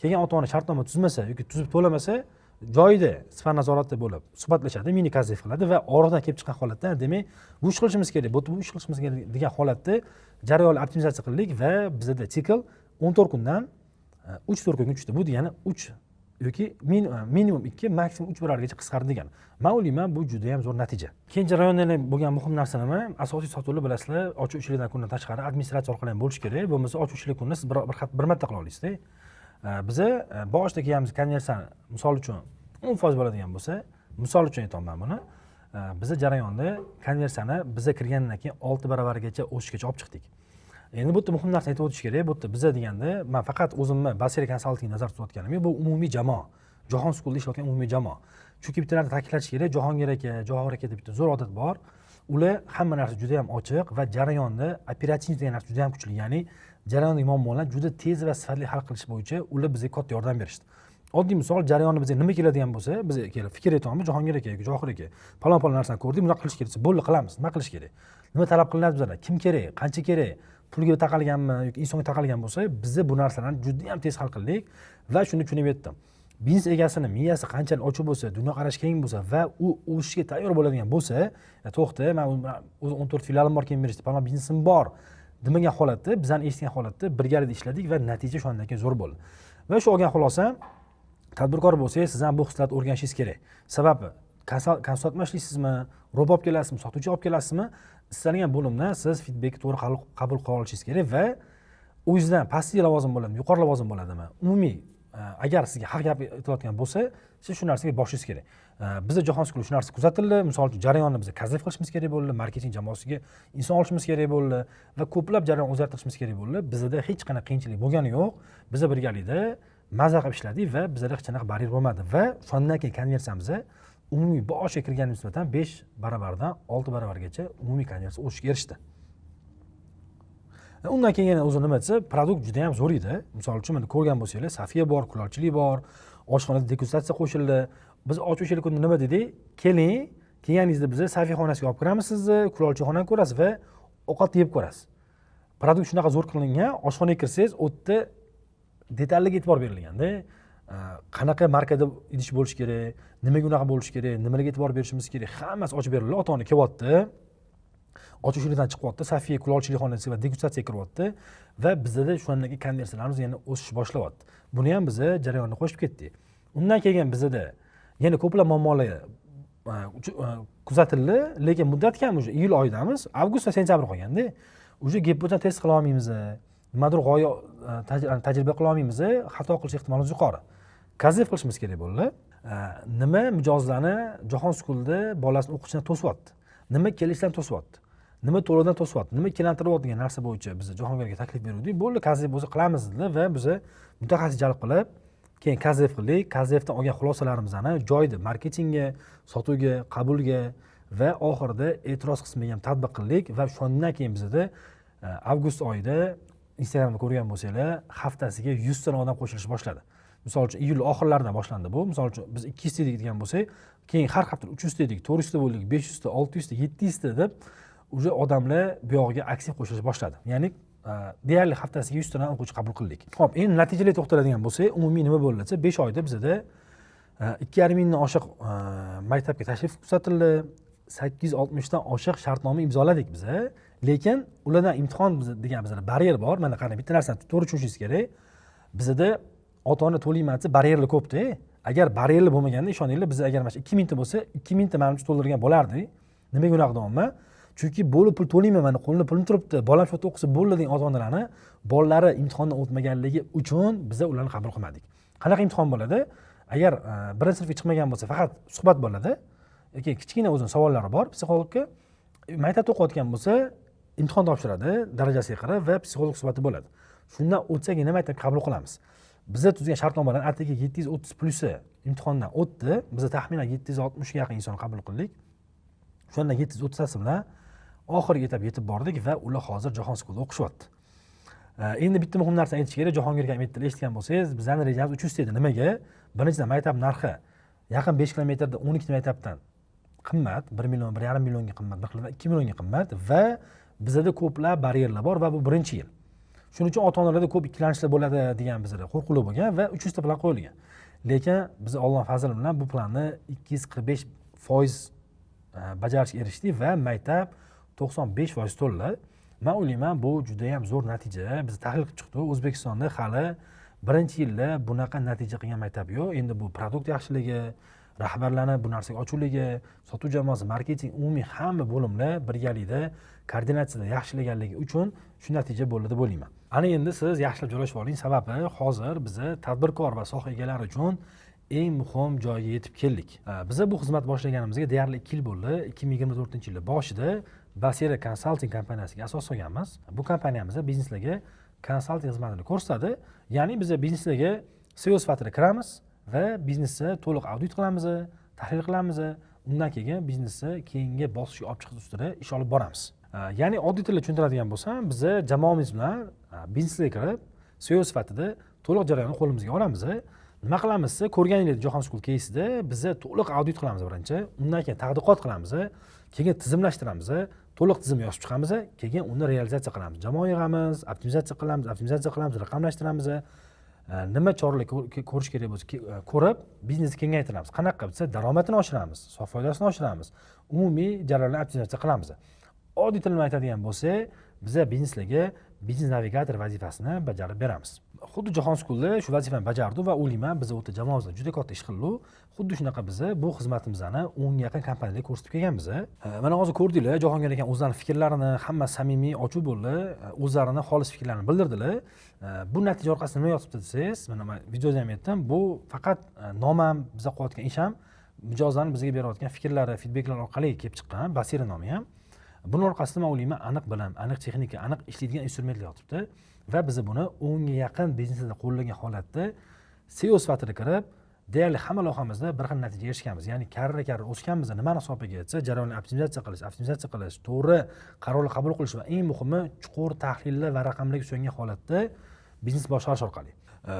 Kelgan ota-ona shartnoma tuzmasa yoki tuzib to'lamasa, joyida sifat nazoratda bo'lib suhbatlashadi, mini kazif qiladi va oradan kelib chiqqan holatda, demak, bu ish qilishimiz kerak, bu ish qilishimiz kerak degan holatda jarayonni optimizatsiya qildik va bizda sikl 14 kundan 3-4 kunga tushdi. Bu degani 3 yoki minimum 2, maksimum 3 barobargacha qisqardi degan. Men o'ylayman, bu juda ham zo'r natija. Keyingi jarayonda bo'lgan muhim narsa nima? Asosiy sotuvlar bilasizlar, ochiq ishchilikdan kundan tashqari administratsiya orqali ham bo'lish kerak. Bo'lmasa ochiq ishchilik kunini siz bir marta qila olasiz-da. Biza boshida kelganmiz konversiyani misol uchun 10% bo'ladigan bo'lsa, misol uchun aytaman buni. Biz jarayonda konversiyani biza kirgandan keyin 6 barobargacha o'sishgacha olib chiqdik. Endi bu yerda muhim narsa aytib o'tish kerak. Bu yerda biza deganda men faqat o'zimni Basira Consulting nazarda tutayotganim, bu umumiy jamoa. Jahon School'da ishlayotgan umumiy jamoa. Chunki bitta narsa ta'kidlash kerak, Jahongir aka deb bitta zo'r odat bor. Ular hamma narsa juda ham ochiq va jarayonda operativ degan narsa juda ham kuchli. Ya'ni jarayondagi muammolarni juda tez va sifatli hal qilish bo'yicha ular bizga katta yordam berishdi. Oddiy misol, jarayonni bizga nima keladigan bo'lsa, biz kelib fikr aytamiz, Jahongir aka yoki Johir aka, palon narsani ko'rdik, buni qilish kerak, bo'ldi qilamiz, nima qilish kerak? Nima talab qilinadi bizlardan? Kim kerak? Qancha kerak? Pulga taqalganmi yoki insonga taqalgan bo'lsa, biz bu narsalarni juda ham tez hal qildik va shuni tushunib yetdim. Biznes egasini miyasi qanchalik ochiq bo'lsa, dunyoqarashi keng bo'lsa va u o'sishga tayyor bo'ladigan bo'lsa, to'xta, men o'zi 14 filialim bor, keyin berishdi, palon biznesim bor demagan holatda, bizani eshitgan holatda birgalikda ishladik va natija shundan keyin zo'r bo'ldi. Va shu olgan xulosam, tadbirkor bo'lsangiz, siz ham bu xislatni o'rganishingiz kerak. Sababi, konsultma ishlaysizmi, robot olib kelasizmi, sotuvchi olib kelasizmi, istalgan bo'limdan siz feedbackni to'g'ri qabul qila olishingiz kerak va o'zingizdan pastki lavozim bo'ladimi, yuqori lavozim bo'ladimi, umumiy agar sizga haq gap aytayotgan bo'lsa, siz shu narsaga borishingiz kerak. Bizda Jahon School shu narsa kuzatildi. Misol uchun jarayonni biz kazif qilishimiz kerak bo'ldi, marketing jamoasiga inson olishimiz kerak bo'ldi va ko'plab jarayon o'zgartirishimiz kerak bo'ldi. Bizda hech qanaqa qiyinchilik bo'lgani yo'q. Biz birgalikda maza qilib ishladik va bizda hech qanaqa baryer bo'lmadi va shundan keyin konversiyamiz umumiy boshiga kirganimizga nisbatan 5 barobardan 6 barobargacha umumiy konversiya o'sishga erishdi. Undan keyin yana o'zi nima desa, produkt juda ham zo'r edi. Misol uchun mana ko'rgan bo'lsanglar, safiya bor, kulolchilik bor, oshxonada degustatsiya qo'shildi. Biz ochiq ishchilik kunida nima dedik? Keling, kelganingizda biz safiya xonasiga olib kiramiz sizni, kulolchilik xonani ko'rasiz va ovqat yeb ko'rasiz. Produkt shunaqa zo'r qilingan, oshxonaga kirsangiz, u yerda detallarga e'tibor berilganda, qanaqa markada idish bo'lishi kerak, nimaga unaqa bo'lishi kerak, nimalarga e'tibor berishimiz kerak, hammasi ochib berildi. Ota-ona kelyapti. Ochiq ishlikdan chiqyapti, safiya kulolchilik xonasi va degustatsiyaga kiryapti va bizda shundan keyin konversiyalarimiz yana o'sish boshlayapti. Buni ham biz jarayonni qo'shib ketdik. Undan keyin bizda yana ko'plab muammolar kuzatildi, lekin muddat kam, iyul oyidamiz, avgust va sentyabr qolganda, uje gap bo'lsa test qila olmaymiz. nimadir g'oya tajriba qila olmaymiz, xato qilish ehtimolimiz yuqori. KZF qilishimiz kerak bo'ldi. Nima mijozlarni Jahon School'da bolasini o'qishdan to'syapti? Nima kelishdan to'syapti? Nima to'lovdan to'syapti? Nima kelantirib degan narsa bo'yicha biz Jahongirga taklif berdik. Bo'ldi, KZF o'zi qilamiz dedi va biz mutaxassis jalb qilib, keyin KZF qildik. KZFdan olgan xulosalarimizni joyda marketingga, sotuvga, qabulga va oxirida e'tiroz qismiga ham tatbiq qildik va shundan keyin bizda avgust oyida Instagramda ko'rgan bo'lsanglar, haftasiga 100 ta odam qo'shilish boshladi. Misol uchun iyul oxirlarida boshlandi bu. Misol uchun biz 200 ta degan bo'lsak, keyin har hafta 300 ta dedik, 400 ta bo'ldik, 500 ta, 600 ta, 700 ta deb уже odamlar bu yog'iga aktiv qo'shilish boshladi. Ya'ni deyarli haftasiga 100 tadan o'quvchi qabul qildik. Xo'p, endi natijalarga to'xtaladigan bo'lsak, umumiy nima bo'ldi desa, 5 oyda bizda 2,5 mingdan oshiq maktabga tashrif kuzatildi. 860 dan oshiq shartnoma imzoladik biz. Lekin ulardan imtihon degan bizda baryer bor. Mana qarang, bitta narsani to'g'ri tushunishingiz kerak. Bizda ota-ona to'layman desa baryerlar ko'p-da. Agar baryerlar bo'lmaganda ishoninglar, biz agar mana 2000 ta bo'lsa, 2000 ta menimcha to'ldirgan bo'lardik. Nimaga unaqa deyapman? Chunki bo'lib pul to'layman, mana qo'lida pulim turibdi, bolam shu yerda o'qisa bo'ldi degan ota-onalarni bolalari imtihondan o'tmaganligi uchun biz ularni qabul qilmadik. Qanaqa imtihon bo'ladi? Agar birinchi sinfga chiqmagan bo'lsa, faqat suhbat bo'ladi. Yoki kichkina o'zining savollari bor psixologga. Maktabda o'qiyotgan bo'lsa, imtihon topshiradi darajasiga qarab va psixolog suhbati bo'ladi. Shundan o'tsagina maktabga qabul qilamiz. Bizda tuzgan shartnomalar atigi 730 plusi imtihondan o'tdi. Biz taxminan 760 ga yaqin inson qabul qildik. Shundan 730 tasi bilan oxirgi etapga yetib bordik va ular hozir Jahon School'da o'qishyapti. Endi bitta muhim narsa aytish kerak. Jahongirga aytdilar, eshitgan bo'lsangiz, bizning rejamiz 300 edi. Nimaga? Birinchidan maktab narxi yaqin 5 kilometrda 12 ta maktabdan qimmat, 1 million, 1,5 millionga qimmat, 2 millionga qimmat va bizda ko'plab baryerlar bor va bu birinchi yil. Shuning uchun ota-onalarda ko'p ikkilanishlar bo'ladi degan bizda qo'rquvlar bo'lgan va 300 ta plan qo'yilgan. Lekin biz Alloh fazli bilan bu planni 245% bajarishga erishdik va maktab 95% to'ladi. Men o'ylayman, bu juda ham zo'r natija. Biz tahlil qilib chiqdik. O'zbekistonda hali birinchi yilda bunaqa natija qilgan maktab yo'q. Endi bu produkt yaxshiligi, rahbarlarni bu narsaga ochuvligi, sotuv jamoasi, marketing, umumiy hamma bo'limlar birgalikda koordinatsiyada yaxshilaganligi uchun shu natija bo'ldi deb o'ylayman. Ana endi siz yaxshilab joylashib oling, sababi hozir biz tadbirkor va soha egalari uchun eng muhim joyga yetib keldik. Biz bu xizmat boshlaganimizga deyarli 2 yil bo'ldi. 2024-yil boshida Basira Consulting kompaniyasiga asos solganmiz. Bu kompaniyamiz bizneslarga konsalting xizmatini ko'rsatadi. Ya'ni biz bizneslarga SEO sifatida kiramiz va biznesni to'liq audit qilamiz, tahlil qilamiz. Undan keyin biznesni keyingi bosqichga olib chiqish ustida ish olib boramiz. Ya'ni oddiy tilda tushuntiradigan bo'lsam, biz jamoamiz bilan biznesga kirib, SEO sifatida to'liq jarayonni qo'limizga olamiz. Nima qilamiz? Ko'rganingizdek Jahon School кейsida biz to'liq audit qilamiz birinchi, undan keyin tadqiqot qilamiz, keyin tizimlashtiramiz, to'liq tizim yozib chiqamiz, keyin uni realizatsiya qilamiz. Jamoa yig'amiz, optimizatsiya qilamiz, raqamlashtiramiz. Nima choralar ko'rish kerak bo'lsa, ko'rib biznesni kengaytiramiz. Qanaqa bo'lsa, daromadini oshiramiz, sof foydasini oshiramiz, umumiy jarayonni optimizatsiya qilamiz. Oddiy tilda aytadigan bo'lsa, biz bizneslarga biznes navigator vazifasini bajarib beramiz. Xuddi Jahon School'da shu vazifani bajardi va o'ylayman, biz o'ta jamoamizda juda katta ish qildik. Xuddi shunaqa biz bu xizmatimizni 10 ga yaqin kompaniyalarga ko'rsatib kelganmiz. Mana hozir ko'rdinglar, Jahongir aka o'zlarining fikrlarini hamma samimiy ochib bo'ldi, o'zlarining xolis fikrlarini bildirdilar. Bu natija orqasida nima yotibdi desangiz, mana videoda ham aytdim, bu faqat nom ham biza qilayotgan ish ham mijozlarning bizga berayotgan fikrlari, feedbacklar orqali kelib chiqqan, Basira nomi ham. Buning orqasida men o'ylayman, aniq bilim, aniq texnika, aniq ishlaydigan instrumentlar yotibdi va biz buni 10 ga yaqin biznesda qo'llagan holatda SEO sifatida kirib, deyarli hamma loyihamizda bir xil natijaga erishganmiz. Ya'ni karra o'sganmiz. Nimani hisobiga etsa, jarayonni optimizatsiya qilish, to'g'ri qarorlar qabul qilish va eng muhimi chuqur tahlillar va raqamlarga suyangan holatda biznes boshqarish orqali.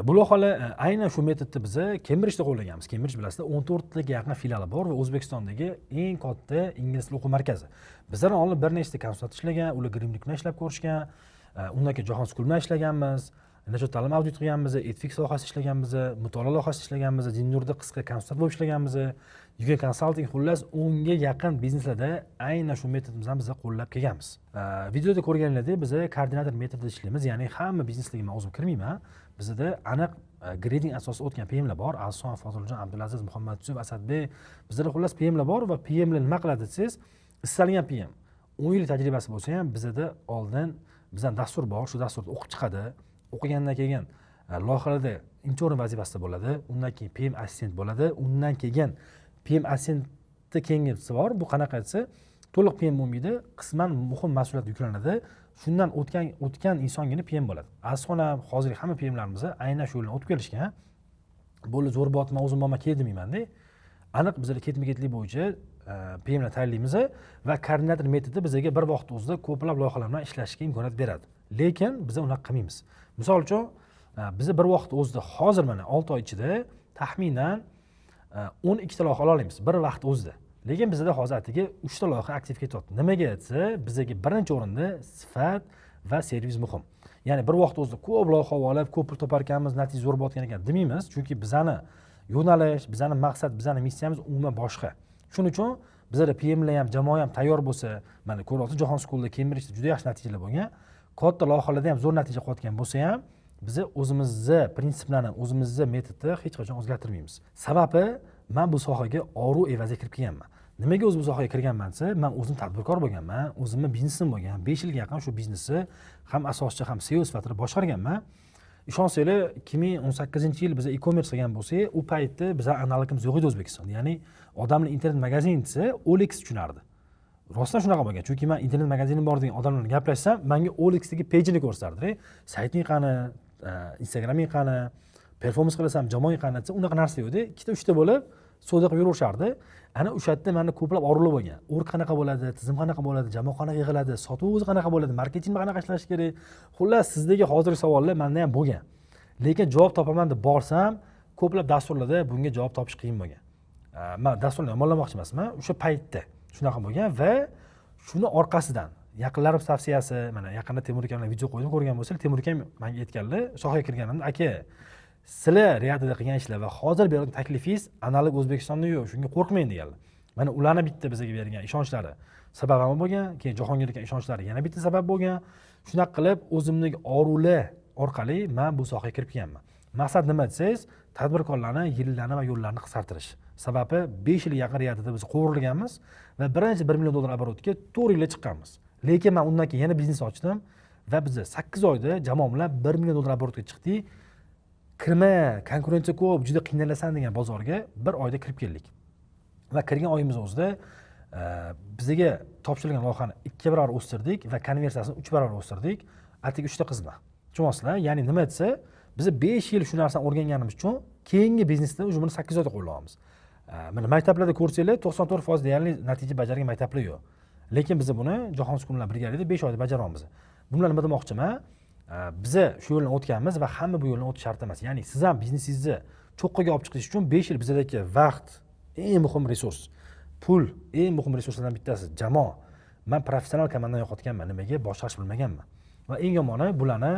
Bu loyihalar aynan shu metodni biz Cambridge'da qo'llaganmiz. Cambridge bilasizlar, 14 taga yaqin filiali bor va O'zbekistondagi eng katta ingliz tili o'quv markazi. Bizlar oldin bir nechta konsultant ishlagan, ular Grimlik bilan ishlab ko'rishgan, undan keyin Jahon School bilan ishlaganmiz, najot ta'lim audit qilganmiz, Edfix sohasida ishlaganmiz, mutolaa loyihasida ishlaganmiz, Dinurda qisqa konsultant bo'lib ishlaganmiz. Yuga Consulting xullas 10 ga yaqin bizneslarda aynan shu metodimizni biz qo'llab kelganmiz. Videoda ko'rganinglardek biz koordinator metodida ishlaymiz, ya'ni hamma bizneslarga men o'zim kirmayman. Bizda aniq grading asosida o'tgan PMlar bor. Ason, Foziljon, Abdulaziz, Muhammadchuf, Asadbek. Bizda xullas PMlar bor va PMlar nima qiladi desangiz, istalgan PM 10 yil tajribasi bo'lsa ham bizda oldin bizdan dastur bor, shu dasturda o'qib chiqadi. O'qigandan keyin loyihalarda intern vazifasida bo'ladi, undan keyin PM assistent bo'ladi, undan keyin PM assistentni keyingisi bor. Bu qanaqa desa, to'liq PM bo'lmaydi, qisman muhim mas'uliyat yuklanadi. Shundan o'tgan insongina PM bo'ladi. Asxona hozirgi hamma PMlarimiz aynan shu yo'ldan o'tib kelishgan. Bo'ldi zo'r botma o'zim bo'lma kel demayman-da. Aniq bizlar ketma-ketlik bo'yicha PMlar tayyorlaymiz va koordinator metodi bizga bir vaqt o'zida ko'plab loyihalar bilan ishlashga imkoniyat beradi. Lekin biz unaqa qilmaymiz. Misol uchun biz bir vaqt o'zida hozir mana 6 oy ichida taxminan 12 ta loyiha ola olamiz bir vaqt o'zida. Lekin bizda hozir atigi 3 ta loyiha aktiv ketyapti. Nimaga desa, bizga birinchi o'rinda sifat va servis muhim. Ya'ni bir vaqt o'zida ko'p loyiha olib, ko'p pul topar ekanmiz, natija zo'r bo'layotgan ekan demaymiz, chunki bizani yo'nalish, bizani maqsad, bizani missiyamiz umuman boshqa. Shuning uchun bizlarda PMlar ham, jamoa ham tayyor bo'lsa, mana ko'ryapsiz, Jahon School'da Cambridge'da juda yaxshi natijalar bo'lgan, katta loyihalarda ham zo'r natija qilayotgan bo'lsa ham, biz o'zimizni prinsiplarni, o'zimizni metodni hech qachon o'zgartirmaymiz. Sababi men bu sohaga oru evaziga kirib kelganman. Nimaga o'z bu sohaga kirganman desa, men o'zim tadbirkor bo'lganman, o'zimni biznesim bo'lgan, 5 yilga yaqin shu biznesni ham asoschi, ham CEO sifatida boshqarganman. Ishonsanglar, 2018-yil biz e-commerce qilgan bo'lsak, u paytda bizning analogimiz yo'q edi O'zbekistonda. Ya'ni odamlar internet magazin desa, OLX tushunardi. Rostdan shunaqa bo'lgan. Chunki men internet magazinim bor degan odamlar bilan gaplashsam, menga OLXdagi pejini ko'rsatardi. Sayting qani, Instagraming qani, performans qilasam, jamoang qani desa, unaqa narsa yo'q edi. Ikkita, uchta bo'lib savdo qilib yuraverishardi. Ana o'sha yerda menda ko'plab orzular bo'lgan. O'rk qanaqa bo'ladi, tizim qanaqa bo'ladi, jamoa qanaqa yig'iladi, sotuv o'zi qanaqa bo'ladi, marketing qanaqa ishlash kerak. Xullas, sizdagi hozirgi savollar menda ham bo'lgan. Lekin javob topaman deb borsam, ko'plab dasturlarda bunga javob topish qiyin bo'lgan. Men dasturni yomonlamoqchi emasman, o'sha paytda shunaqa bo'lgan va shuni orqasidan yaqinlarim tavsiyasi, mana yaqinda Temur akamning video qo'ydim, ko'rgan bo'lsangiz, Temur akam menga aytganlar, sohaga kirganimda, aka, sizlar Riyadda qilgan ishlar va hozir bergan taklifingiz analog O'zbekistonda yo'q, shunga qo'rqmang deganlar. Mana ularni bitta bizga bergan ishonchlari sababi bo'lgan, keyin Jahongir aka ishonchlari yana bitta sabab bo'lgan. Shunaqa qilib o'zimning orular orqali men bu sohaga kirib kelganman. Maqsad nima desangiz, tadbirkorlarni yillarni va yo'llarni qisqartirish. Sababi 5 yil yaqin Riyadda biz qo'rilganmiz va birinchi $1 million oborotga 4 yilda chiqqanmiz. Lekin men undan keyin yana biznes ochdim va biz 8 oyda jamoa bilan $1 million oborotga chiqdik. Kirma, konkurensiya ko'p, juda qiynalasan degan bozorga bir oyda kirib keldik. Va kirgan oyimiz o'zida bizga topshirilgan loyihani 2 barobar o'stirdik va konversiyasini 3 barobar o'stirdik. Atigi 3 ta qizma. Tushunasizlar? Ya'ni nima desa, biz 5 yil shu narsani o'rganganimiz uchun keyingi biznesda o'sha buni 8 oyda qo'llayapmiz. Mana maktablarda ko'rsanglar 94% deyarli natija bajargan maktablar yo'q. Lekin biz buni Jahon School bilan birgalikda 5 oyda bajaramiz. Bunlar nima demoqchiman? Biz shu yo'ldan o'tganmiz va hamma bu yo'ldan o'tish shart emas. Ya'ni siz ham biznesingizni cho'qqiga olib chiqish uchun 5 yil bizdagi vaqt eng muhim resurs. Pul eng muhim resurslardan bittasi, jamoa. Men professional komandadan yo'qotganman, nimaga? Boshqa ish bilmaganman. Va eng yomoni bularni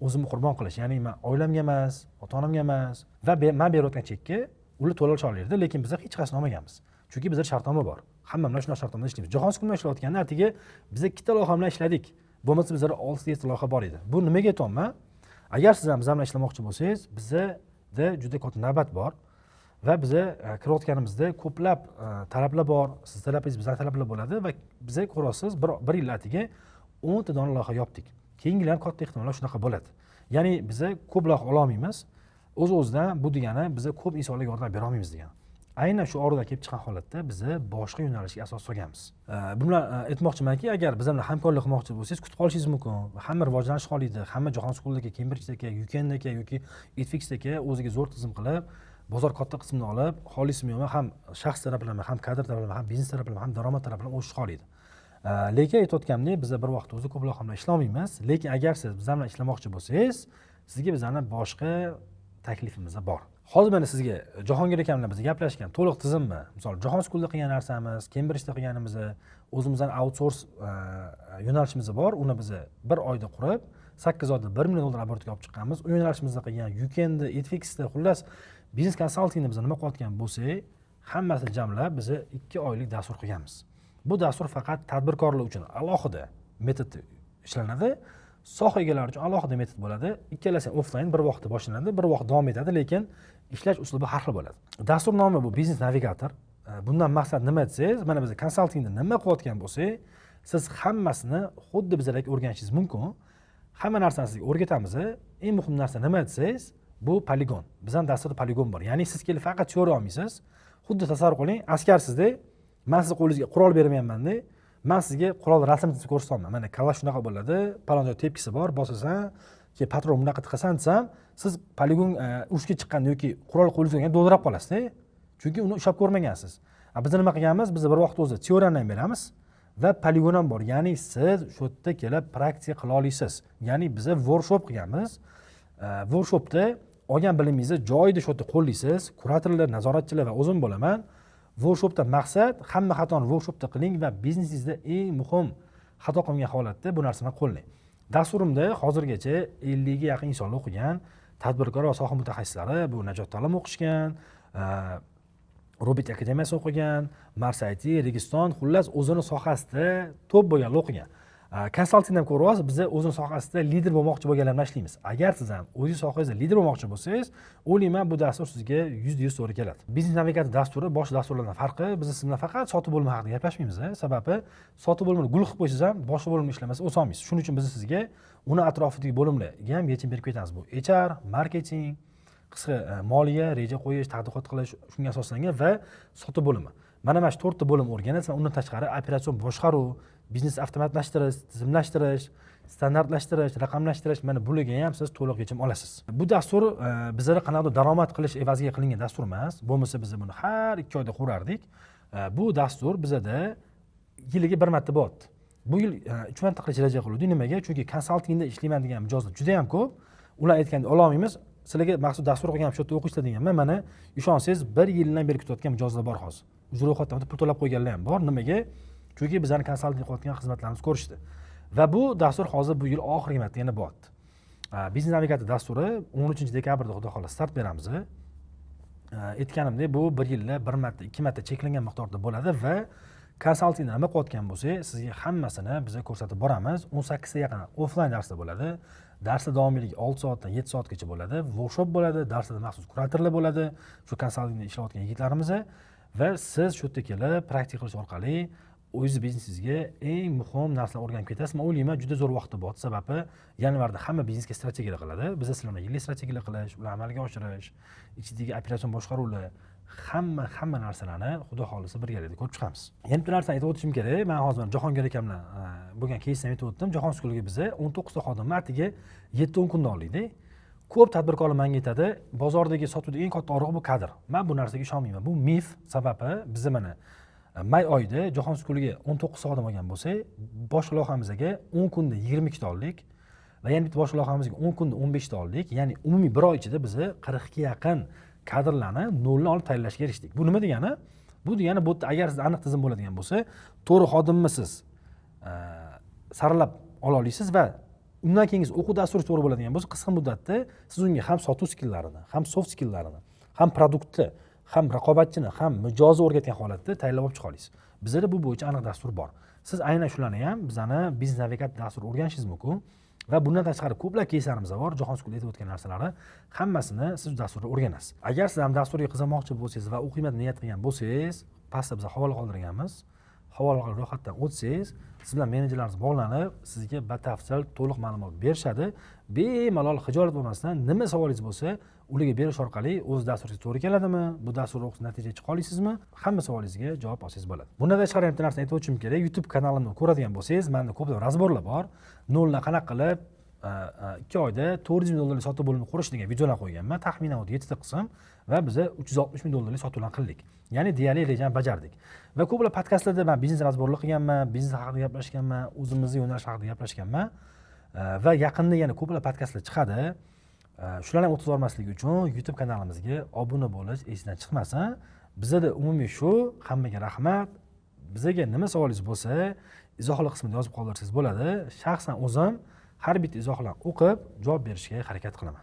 o'zimni qurbon qilish. Ya'ni men oilamga emas, ota-onamga emas va men berayotgan chekka ular to'lab olardi, lekin biz hech qachon olmaganmiz. Chunki bizda shartnoma bor. Hamma bilan shunaqa shartnomada ishlaymiz. Jahon School'da ishlayotganda atiga biz 2 ta loyiha bilan ishladik. Bo'lmasa bizda 6 ta loyiha bor edi. Bu nimaga aytayapman? Agar siz ham biz bilan ishlamoqchi bo'lsangiz, bizda juda katta navbat bor va biz kirayotganimizda ko'plab talablar bor. Siz talabingiz, bizlar talablar bo'ladi va biz ko'rasiz, bir yil atiga 10 ta dona loyiha yopdik. Keyingilar katta ehtimollar shunaqa bo'ladi. Ya'ni biz ko'p loyiha ola olmaymiz. O'z-o'zidan bu degani biz ko'p insonlarga yordam bera olmaymiz degani. Aynan shu orada kelib chiqqan holatda biz boshqa yo'nalishga asos solganmiz. Bu bilan aytmoqchimanki, agar biz bilan hamkorlik qilmoqchi bo'lsangiz, kutib qolishingiz mumkin. Hamma rivojlanish xohlaydi. Hamma Jahon School'dagi, Cambridge'dagi, UK'dagi yoki Edfix'dagi o'ziga zo'r tizim qilib, bozor katta qismini olib, xolismi yo'qmi, ham shaxs tarafidan, ham kadr tarafidan, ham biznes tarafidan, ham daromad tarafidan o'sish xohlaydi. Lekin aytayotganim, biz bir vaqt o'zida ko'p loyiha bilan ishlamaymiz. Lekin agar siz biz bilan ishlamoqchi bo'lsangiz, sizga bizning boshqa taklifimiz bor. Hozir mana sizga Jahongir aka bilan biz gaplashgan to'liq tizimmi? Misol Jahon School'da qilgan narsamiz, Cambridge'da qilganimiz, o'zimizning outsource yo'nalishimiz bor. Uni biz 1 oyda qurib, 8 oyda $1 million oborotga olib chiqqanmiz. U yo'nalishimizda qilgan UK'da, Edfix'da, xullas biznes konsaltingni biz nima qilayotgan bo'lsak, hammasini jamlab biz 2 oylik dastur qilganmiz. Bu dastur faqat tadbirkorlar uchun alohida metod ishlanadi. Soha egalari uchun alohida metod bo'ladi. Ikkalasi offline bir vaqtda boshlanadi, bir vaqt davom etadi, lekin ishlash uslubi har xil bo'ladi. Dastur nomi bu Business Navigator. Bundan maqsad nima desangiz, mana biz konsaltingda nima qilayotgan bo'lsak, siz hammasini xuddi bizdek o'rganishingiz mumkin. hamma narsani sizga o'rgatamiz. Eng muhim narsa nima desangiz, bu poligon. Bizning dasturda poligon bor. Ya'ni siz kelib faqat teoriya olmaysiz. Xuddi tasavvur qiling, askarsizda, men sizga qo'lingizga qurol bermayapman-da. Men sizga qurol rasmini ko'rsataman. Mana kalash shunaqa bo'ladi, palon joy tepkisi bor, bosasan, keyin patron bunaqa tiqasan desam, siz poligon urushga chiqqanda yoki qurol qo'lingizga olganda do'ldirab qolasiz-da. Chunki uni ushlab ko'rmagansiz. Biz nima qilganmiz? Biz bir vaqt o'zida teoriyani ham beramiz va poligon ham bor. Ya'ni siz shu yerda kelib praktika qila olasiz. Ya'ni biz workshop qilganmiz. Workshopda olgan bilimingizni joyida shu yerda qo'llaysiz. Kuratorlar, nazoratchilar va o'zim bo'laman. Workshopdan maqsad hamma xatoni workshopda qiling va biznesingizda eng muhim xato qilgan holatda bu narsani qo'llang. Dasturimda hozirgacha 50 ga yaqin insonlar o'qigan, tadbirkor va soha mutaxassislari, bu Najot ta'lim o'qishgan, Robit akademiyasini o'qigan, Mars IT, Registon, xullas o'zini sohasida top bo'lganlar o'qigan. Konsalting ham ko'ryapsiz, biz o'zini sohasida lider bo'lmoqchi bo'lganlar bilan ishlaymiz. Agar siz ham o'zingiz sohangizda lider bo'lmoqchi bo'lsangiz, o'ylayman bu dastur sizga 100% to'g'ri keladi. Biznes navigator dasturi boshqa dasturlardan farqi, biz siz bilan faqat sotuv bo'limi haqida gaplashmaymiz. Sababi sotuv bo'limini gul qilib qo'ysangiz ham boshqa bo'limda ishlamasa o'solmaysiz. Shuning uchun biz sizga uni atrofidagi bo'limlarga ham yechim berib ketamiz. Bu HR, marketing, qisqa moliya, reja qo'yish, tadqiqot qilish shunga asoslangan va sotuv bo'limi. Mana shu 4 ta bo'lim o'rganasiz va undan tashqari operatsion boshqaruv, biznes avtomatlashtirish, tizimlashtirish, standartlashtirish, raqamlashtirish, mana bularga ham siz to'liq yechim olasiz. Bu dastur bizlar qanaqadir daromad qilish evaziga qilingan dastur emas. Bo'lmasa biz buni har 2 oyda qurardik. Bu dastur bizada yiliga bir marta bo'lyapti. Bu yil 3 marta qilish reja qildik. Nimaga? Chunki konsaltingda ishlayman degan mijozlar juda ham ko'p. Ular aytganda ola olmaymiz. Sizlarga maxsus dastur qilgan shu yerda o'qishlar deganman. Mana ishonsangiz 1 yildan beri kutayotgan mijozlar bor hozir. Uzr ro'yxatdan pul to'lab qo'yganlar ham bor. Nimaga? Chunki bizlarning konsalting qilayotgan xizmatlarimizni ko'rishdi. Va bu dastur hozir bu yil oxirgi marta yana bo'lyapti. Biznes navigator dasturi 13 dekabrda xudo xohlasa start beramiz. Aytganimdek, bu 1 yilda 1 marta, 2 marta cheklangan miqdorda bo'ladi va konsaltingda nima qilayotgan bo'lsak, sizga hammasini biz ko'rsatib boramiz. 18 ga yaqin offlayn darslar bo'ladi. Darslar davomiyligi 6 soatdan 7 soatgacha bo'ladi. Workshop bo'ladi, darslarda maxsus kuratorlar bo'ladi. Shu konsaltingda ishlayotgan yigitlarimiz va siz shu yerga kelib praktika qilish orqali o'zingiz biznesingizga eng muhim narsalarni o'rganib ketasiz. Men o'ylayman, juda zo'r vaqti bor. Sababi yanvarda hamma biznesga strategiyalar qiladi. Biz sizlarga yillik strategiyalar qilish, ularni amalga oshirish, ichidagi operatsion boshqaruvlar, hamma narsalarni xudo xolisa birgalikda ko'rib chiqamiz. Yana bir narsani aytib o'tishim kerak. Men hozir Jahongir aka bilan bo'lgan keysni aytib o'tdim. Jahon skoliga biz 19 ta xodim martiga 7-10 kunda oldik. Ko'p tadbirkorlar menga aytadi, bozordagi sotuvda eng katta orig'i bu kadr. Men bu narsaga ishonmayman. Bu mif. Sababi biz mana may oyida Jahon skoliga 19 ta xodim olgan bo'lsak, bosh loyihamizga 10 kunda 22 ta oldik va yana bitta bosh loyihamizga 10 kunda 15 ta oldik. Ya'ni umumiy bir oy ichida biz 40 ga yaqin kadrlarni noldan olib tayyorlashga erishdik. Bu nima degani? Bu degani bu yerda agar siz aniq tizim bo'ladigan bo'lsa, to'g'ri xodimmisiz saralab ola olasiz va undan keyingi o'quv dasturi to'g'ri bo'ladigan bo'lsa, qisqa muddatda siz unga ham sotuv skilllarini, ham soft skilllarini, ham produktni, ham raqobatchini, ham mijozni o'rgatgan holatda tayyorlab olib chiqa olasiz. Bizda bu bo'yicha aniq dastur bor. Siz aynan shularni ham bizani biznes navigator dasturini o'rganishingiz mumkin. Va bundan tashqari ko'plab keyslarimiz bor. Jahon skolida aytib o'tgan narsalari hammasini siz dasturda o'rganasiz. Agar siz ham dasturga qiziqmoqchi bo'lsangiz va o'qiyman niyat qilgan bo'lsangiz, pastda biz havola qoldirganmiz. Havola ro'yxatdan o'tsangiz, siz bilan menejerlarimiz bog'lanib, sizga batafsil to'liq ma'lumot berishadi. Bemalol xijolat bo'lmasdan nima savolingiz bo'lsa, ularga berish orqali o'z dasturingiz to'g'ri keladimi, bu dasturni o'qib natija chiqa olasizmi? Hamma savolingizga javob olsangiz bo'ladi. Bundan tashqari ham bitta narsani aytib o'tishim kerak. YouTube kanalimni ko'radigan bo'lsangiz, menda ko'plab razborlar bor. Noldan qanaqa qilib 2 oyda $400,000 sotuv bo'limini qurish degan videolar qo'yganman. Taxminan 7 ta qism va biz $360,000 sotuvlarni qildik. Ya'ni deyarli rejani bajardik. Va ko'plab podkastlarda men biznes razborlar qilganman, biznes haqida gaplashganman, o'zimizning yo'nalish haqida gaplashganman va yaqinda yana ko'plab podkastlar chiqadi. Shularni o'tib olmaslik uchun YouTube kanalimizga obuna bo'lish esdan chiqmasin. Bizda umumiy shu. Hammaga rahmat. Bizga nima savolingiz bo'lsa, izohlar qismida yozib qoldirsangiz bo'ladi. Shaxsan o'zim har bitta izohlarni o'qib, javob berishga harakat qilaman.